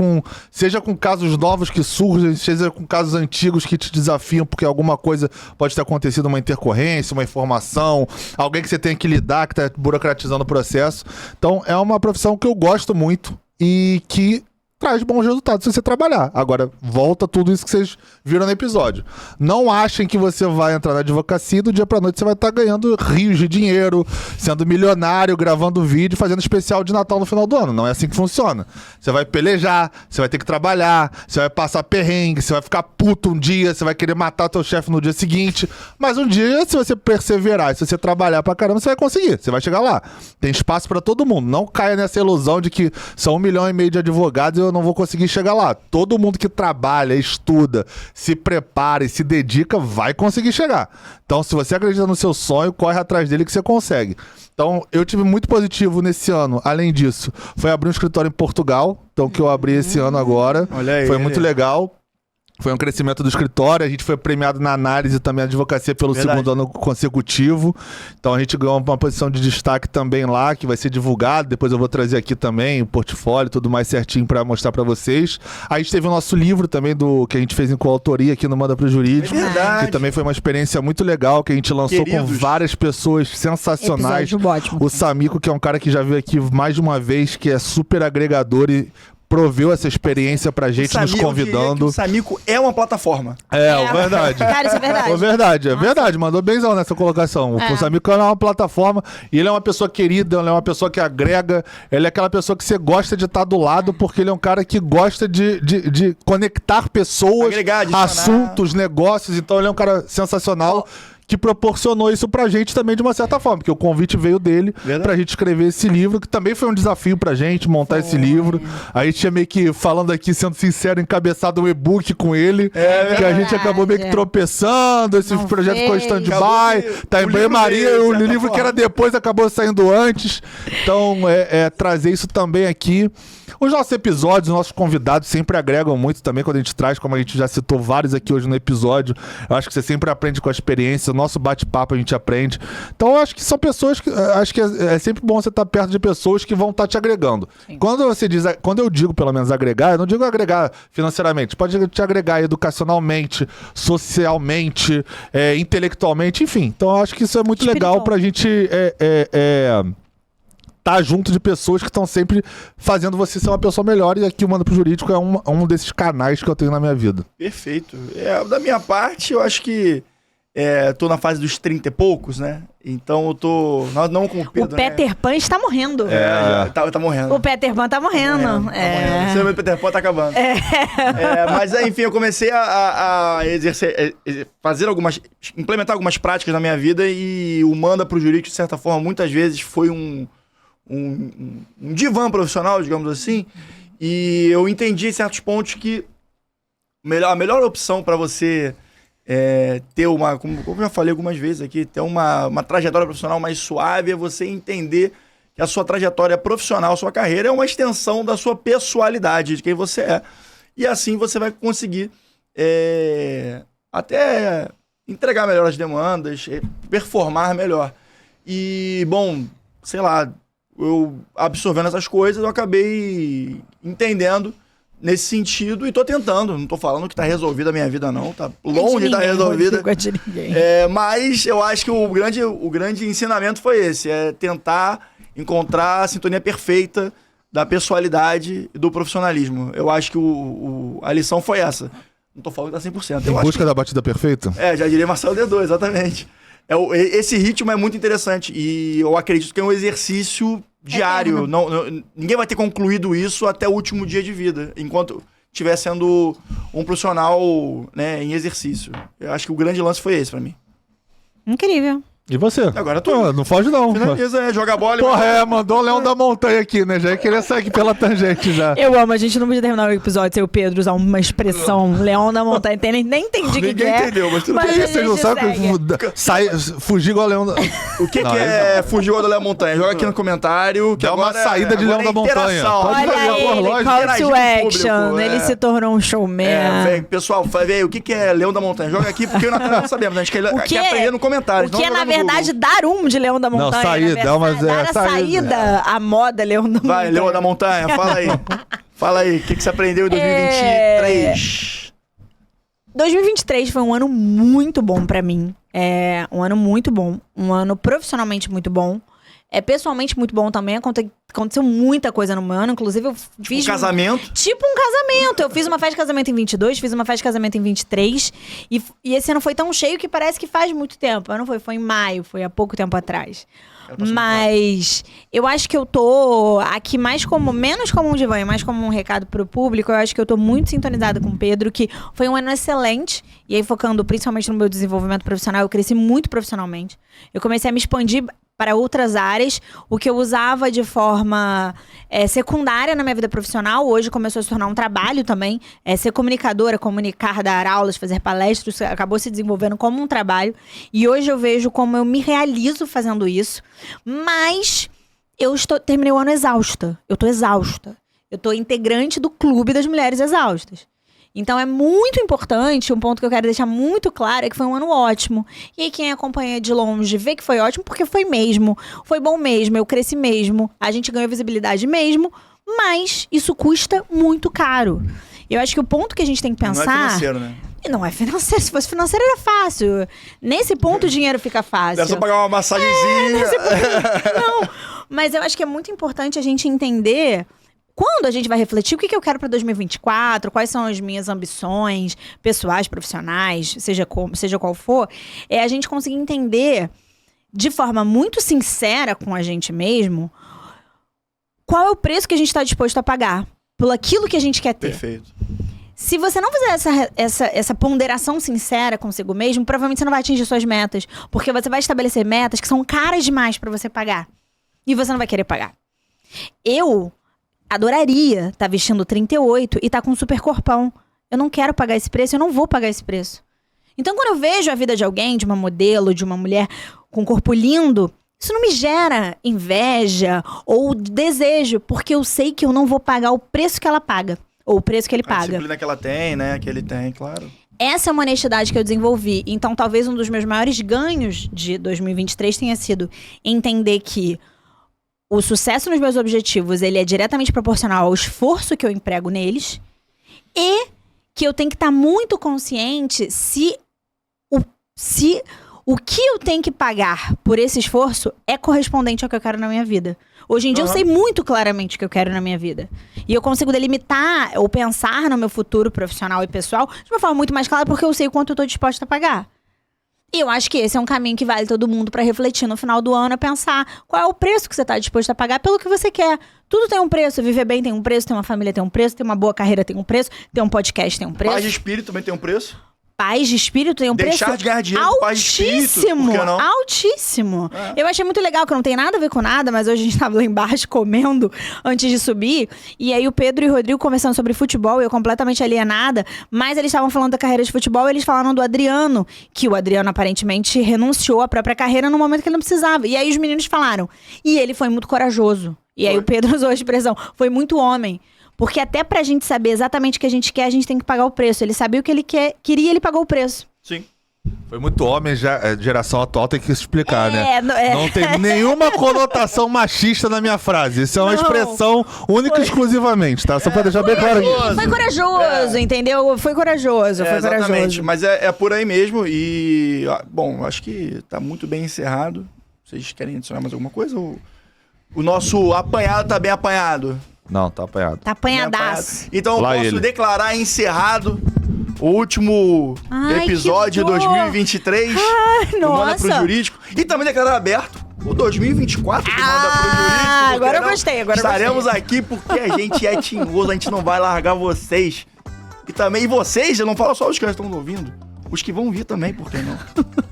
seja com casos novos que surgem, seja com casos antigos que te desafiam, porque alguma coisa pode ter acontecido, uma intercorrência, uma informação, alguém que você tem que lidar, que está burocratizando o processo. Então, é uma profissão que eu gosto muito e que traz bons resultados se você trabalhar. Agora, volta tudo isso que vocês viram no episódio. Não achem que você vai entrar na advocacia e do dia pra noite você vai estar ganhando rios de dinheiro, sendo milionário, gravando vídeo, fazendo especial de Natal no final do ano. Não é assim que funciona. Você vai pelejar, você vai ter que trabalhar, você vai passar perrengue, você vai ficar puto um dia, você vai querer matar teu chefe no dia seguinte, mas um dia, se você perseverar, se você trabalhar pra caramba, você vai conseguir, você vai chegar lá. Tem espaço pra todo mundo. Não caia nessa ilusão de que são 1,5 milhão de advogados e eu não vou conseguir chegar lá. Todo mundo que trabalha, estuda, se prepara e se dedica, vai conseguir chegar. Então, se você acredita no seu sonho, corre atrás dele que você consegue. Então, eu tive muito positivo nesse ano. Além disso, foi abrir um escritório em Portugal, então que eu abri esse ano agora. Olha aí, foi muito legal. Foi um crescimento do escritório, a gente foi premiado na análise também da advocacia pelo segundo ano consecutivo. Então a gente ganhou uma posição de destaque também lá, que vai ser divulgado. Depois eu vou trazer aqui também o portfólio, tudo mais certinho para mostrar para vocês. A gente teve o nosso livro também, que a gente fez em coautoria aqui no Manda Pro Jurídico. Verdade. Que também foi uma experiência muito legal, que a gente lançou com várias pessoas sensacionais. Episódio ótimo. O Samico, que é um cara que já veio aqui mais de uma vez, que é super agregador e proveu essa experiência pra gente, nos convidando. O Samico é uma plataforma. Verdade. Cara, isso é verdade. É verdade, mandou benzão nessa colocação. O Samico é uma plataforma e ele é uma pessoa querida, ele é uma pessoa que agrega, ele é aquela pessoa que você gosta de estar do lado, porque ele é um cara que gosta de conectar pessoas, agregar, assuntos, negócios, então ele é um cara sensacional. Que proporcionou isso pra gente também de uma certa forma, porque o convite veio dele pra gente escrever esse livro, que também foi um desafio pra gente montar esse livro. A gente tinha meio que, falando aqui, sendo sincero, encabeçado um e-book com ele, que a gente acabou meio que tropeçando, esse projeto ficou em stand-by, tá em banho-maria, o livro que era depois acabou saindo antes. Então, trazer isso também aqui. Os nossos episódios, os nossos convidados sempre agregam muito também quando a gente traz, como a gente já citou vários aqui hoje no episódio. Eu acho que você sempre aprende com a experiência, o nosso bate-papo a gente aprende. Então eu acho que são pessoas que... Acho que é sempre bom você estar perto de pessoas que vão estar te agregando. Quando eu digo, pelo menos, agregar, eu não digo agregar financeiramente. Pode te agregar educacionalmente, socialmente, intelectualmente, enfim. Então eu acho que isso é muito legal pra gente... tá junto de pessoas que estão sempre fazendo você ser uma pessoa melhor, e aqui o Manda Pro Jurídico é um desses canais que eu tenho na minha vida. Perfeito. Da minha parte, eu acho que tô na fase dos 30 e poucos, né? Então eu tô... Não com o Pedro, o Peter Pan está morrendo. Tá morrendo. O Peter Pan tá morrendo. O Peter Pan tá acabando. Mas enfim, eu comecei a exercer, implementar algumas práticas na minha vida, e o Manda Pro Jurídico, de certa forma, muitas vezes foi um divã profissional, digamos assim, e eu entendi em certos pontos que a melhor opção para você ter como eu já falei algumas vezes aqui, ter uma trajetória profissional mais suave é você entender que a sua trajetória profissional, sua carreira é uma extensão da sua pessoalidade, de quem você é. E assim você vai conseguir até entregar melhor as demandas, performar melhor. E, bom, sei lá, eu absorvendo essas coisas, eu acabei entendendo nesse sentido e tô tentando. Não tô falando que tá resolvida a minha vida, não. Tá longe de estar resolvida. Mas eu acho que o grande ensinamento foi esse. É tentar encontrar a sintonia perfeita da pessoalidade e do profissionalismo. Eu acho que a lição foi essa. Não tô falando que tá 100%. Em busca da batida perfeita? Já diria Marcelo D2, exatamente. Esse ritmo é muito interessante e eu acredito que é um exercício diário. Ninguém vai ter concluído isso até o último dia de vida, enquanto estiver sendo um profissional, né, em exercício. Eu acho que o grande lance foi esse pra mim. Incrível. E você? Agora tu. Não foge não. Finaliza, joga a bola. Porra, mandou o Leão da Montanha aqui, né? Já ia querer sair aqui pela tangente já. Eu amo, a gente não podia terminar o episódio sem o Pedro usar uma expressão Leão da Montanha. Nem entendi o que Ninguém entendeu, mas tudo Mas bem. a Vocês não gente sabem segue. fugir igual o Leão da... O que é fugir igual do Leão da Montanha? Joga aqui no comentário. Que Dá uma agora saída de Leão da Montanha. interação. Pode Olha fazer, ele, lógico. call interagir to com o action. público, Ele se tornou um showman. Pessoal, o que é Leão da Montanha? Joga aqui, porque eu e o Natan não sabemos. A gente quer aprender no comentário. O que é, na verdade, dar de Leão da Montanha. saída, na dá umas- verdade. Dar a saída à moda Leão da Montanha. Vai, Leão da Montanha, fala aí. Fala aí, o que você aprendeu em 2023? 2023 foi um ano muito bom pra mim. Um ano muito bom. Um ano profissionalmente muito bom. Pessoalmente muito bom também. Aconteceu muita coisa no meu ano. Inclusive, eu fiz... casamento? Tipo um casamento. Eu fiz uma festa de casamento em 22, fiz uma festa de casamento em 23. E esse ano foi tão cheio que parece que faz muito tempo. Não foi em maio, foi há pouco tempo atrás. Mas eu acho que eu tô aqui menos como um divã e mais como um recado pro público. Eu acho que eu tô muito sintonizada com o Pedro, que foi um ano excelente. E aí, focando principalmente no meu desenvolvimento profissional, eu cresci muito profissionalmente. Eu comecei a me expandir para outras áreas. O que eu usava de forma secundária na minha vida profissional, hoje começou a se tornar um trabalho também. Ser comunicadora, comunicar, dar aulas, fazer palestras, acabou se desenvolvendo como um trabalho. E hoje eu vejo como eu me realizo fazendo isso. Mas terminei o ano exausta. Eu tô exausta. Eu tô integrante do Clube das Mulheres Exaustas. Então é muito importante, um ponto que eu quero deixar muito claro é que foi um ano ótimo. E aí quem acompanha de longe vê que foi ótimo porque foi mesmo. Foi bom mesmo, eu cresci mesmo, a gente ganhou visibilidade mesmo, mas isso custa muito caro. Eu acho que o ponto que a gente tem que pensar... Não é financeiro, né? Não é financeiro, se fosse financeiro era fácil. Nesse ponto o dinheiro fica fácil. É só pagar uma massagenzinha. Não, mas eu acho que é muito importante a gente entender... Quando a gente vai refletir o que eu quero para 2024, quais são as minhas ambições pessoais, profissionais, seja qual for, a gente conseguir entender de forma muito sincera com a gente mesmo qual é o preço que a gente está disposto a pagar por aquilo que a gente quer ter. Perfeito. Se você não fizer essa ponderação sincera consigo mesmo, provavelmente você não vai atingir suas metas, porque você vai estabelecer metas que são caras demais para você pagar e você não vai querer pagar. Eu adoraria estar vestindo 38 e estar com um super corpão. Eu não quero pagar esse preço, eu não vou pagar esse preço. Então, quando eu vejo a vida de alguém, de uma modelo, de uma mulher com um corpo lindo, isso não me gera inveja ou desejo, porque eu sei que eu não vou pagar o preço que ela paga, ou o preço que ele A paga. disciplina que ela tem, né? Que ele tem, claro. Essa é uma honestidade que eu desenvolvi. Então, talvez um dos meus maiores ganhos de 2023 tenha sido entender que o sucesso nos meus objetivos, ele é diretamente proporcional ao esforço que eu emprego neles e que eu tenho que estar muito consciente se o que eu tenho que pagar por esse esforço é correspondente ao que eu quero na minha vida. Hoje em dia eu sei muito claramente o que eu quero na minha vida. E eu consigo delimitar ou pensar no meu futuro profissional e pessoal de uma forma muito mais clara porque eu sei o quanto eu estou disposta a pagar. E eu acho que esse é um caminho que vale todo mundo pra refletir no final do ano, pensar qual é o preço que você tá disposto a pagar pelo que você quer. Tudo tem um preço, viver bem tem um preço, ter uma família tem um preço, ter uma boa carreira tem um preço, ter um podcast tem um preço. Paz de espírito também tem um preço? paz de espírito tem um Deixar preço de ganhar dinheiro com paz de espírito, altíssimo, por que não? altíssimo. Eu achei muito legal, que não tem nada a ver com nada, mas hoje a gente tava lá embaixo comendo antes de subir, e aí o Pedro e o Rodrigo conversando sobre futebol, eu completamente alienada, mas eles estavam falando da carreira de futebol, e eles falaram do Adriano, que o Adriano aparentemente renunciou à própria carreira no momento que ele não precisava. E aí os meninos falaram, e ele foi muito corajoso. E aí o Pedro usou a expressão, foi muito homem. Porque até pra gente saber exatamente o que a gente quer, a gente tem que pagar o preço. Ele sabia o que ele queria, ele pagou o preço. Sim. Foi muito homem, geração atual tem que explicar, né? É. Não tem nenhuma conotação machista na minha frase. Isso é uma Não. expressão única e exclusivamente, tá? Só pra deixar bem claro aqui. Foi corajoso, entendeu? Foi corajoso, foi Exatamente, corajoso. mas é por aí mesmo e... Bom, acho que tá muito bem encerrado. Vocês querem adicionar mais alguma coisa? O nosso apanhado tá bem apanhado? Não, tá apanhado. Tá apanhadaço. Então eu Lá posso ele. declarar encerrado o último Ai, episódio de que dor. 2023 do Manda Pro nossa. Jurídico. E também declarar aberto o 2024 do Manda Pro Jurídico. por agora que eu não? gostei, agora eu Estaremos aqui porque a gente é tinhoso, a gente não vai largar vocês. E também vocês, eu não falo só os que já estão ouvindo, os que vão vir também, por que não?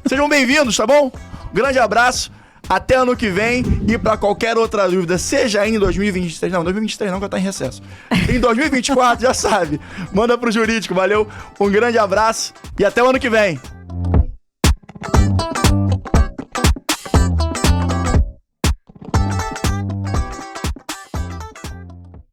Sejam bem-vindos, tá bom? Grande abraço. Até ano que vem, e pra qualquer outra dúvida, seja em 2023, não, 2023 não, que eu tô em recesso. Em 2024, já sabe, manda pro Jurídico, valeu, um grande abraço e até o ano que vem.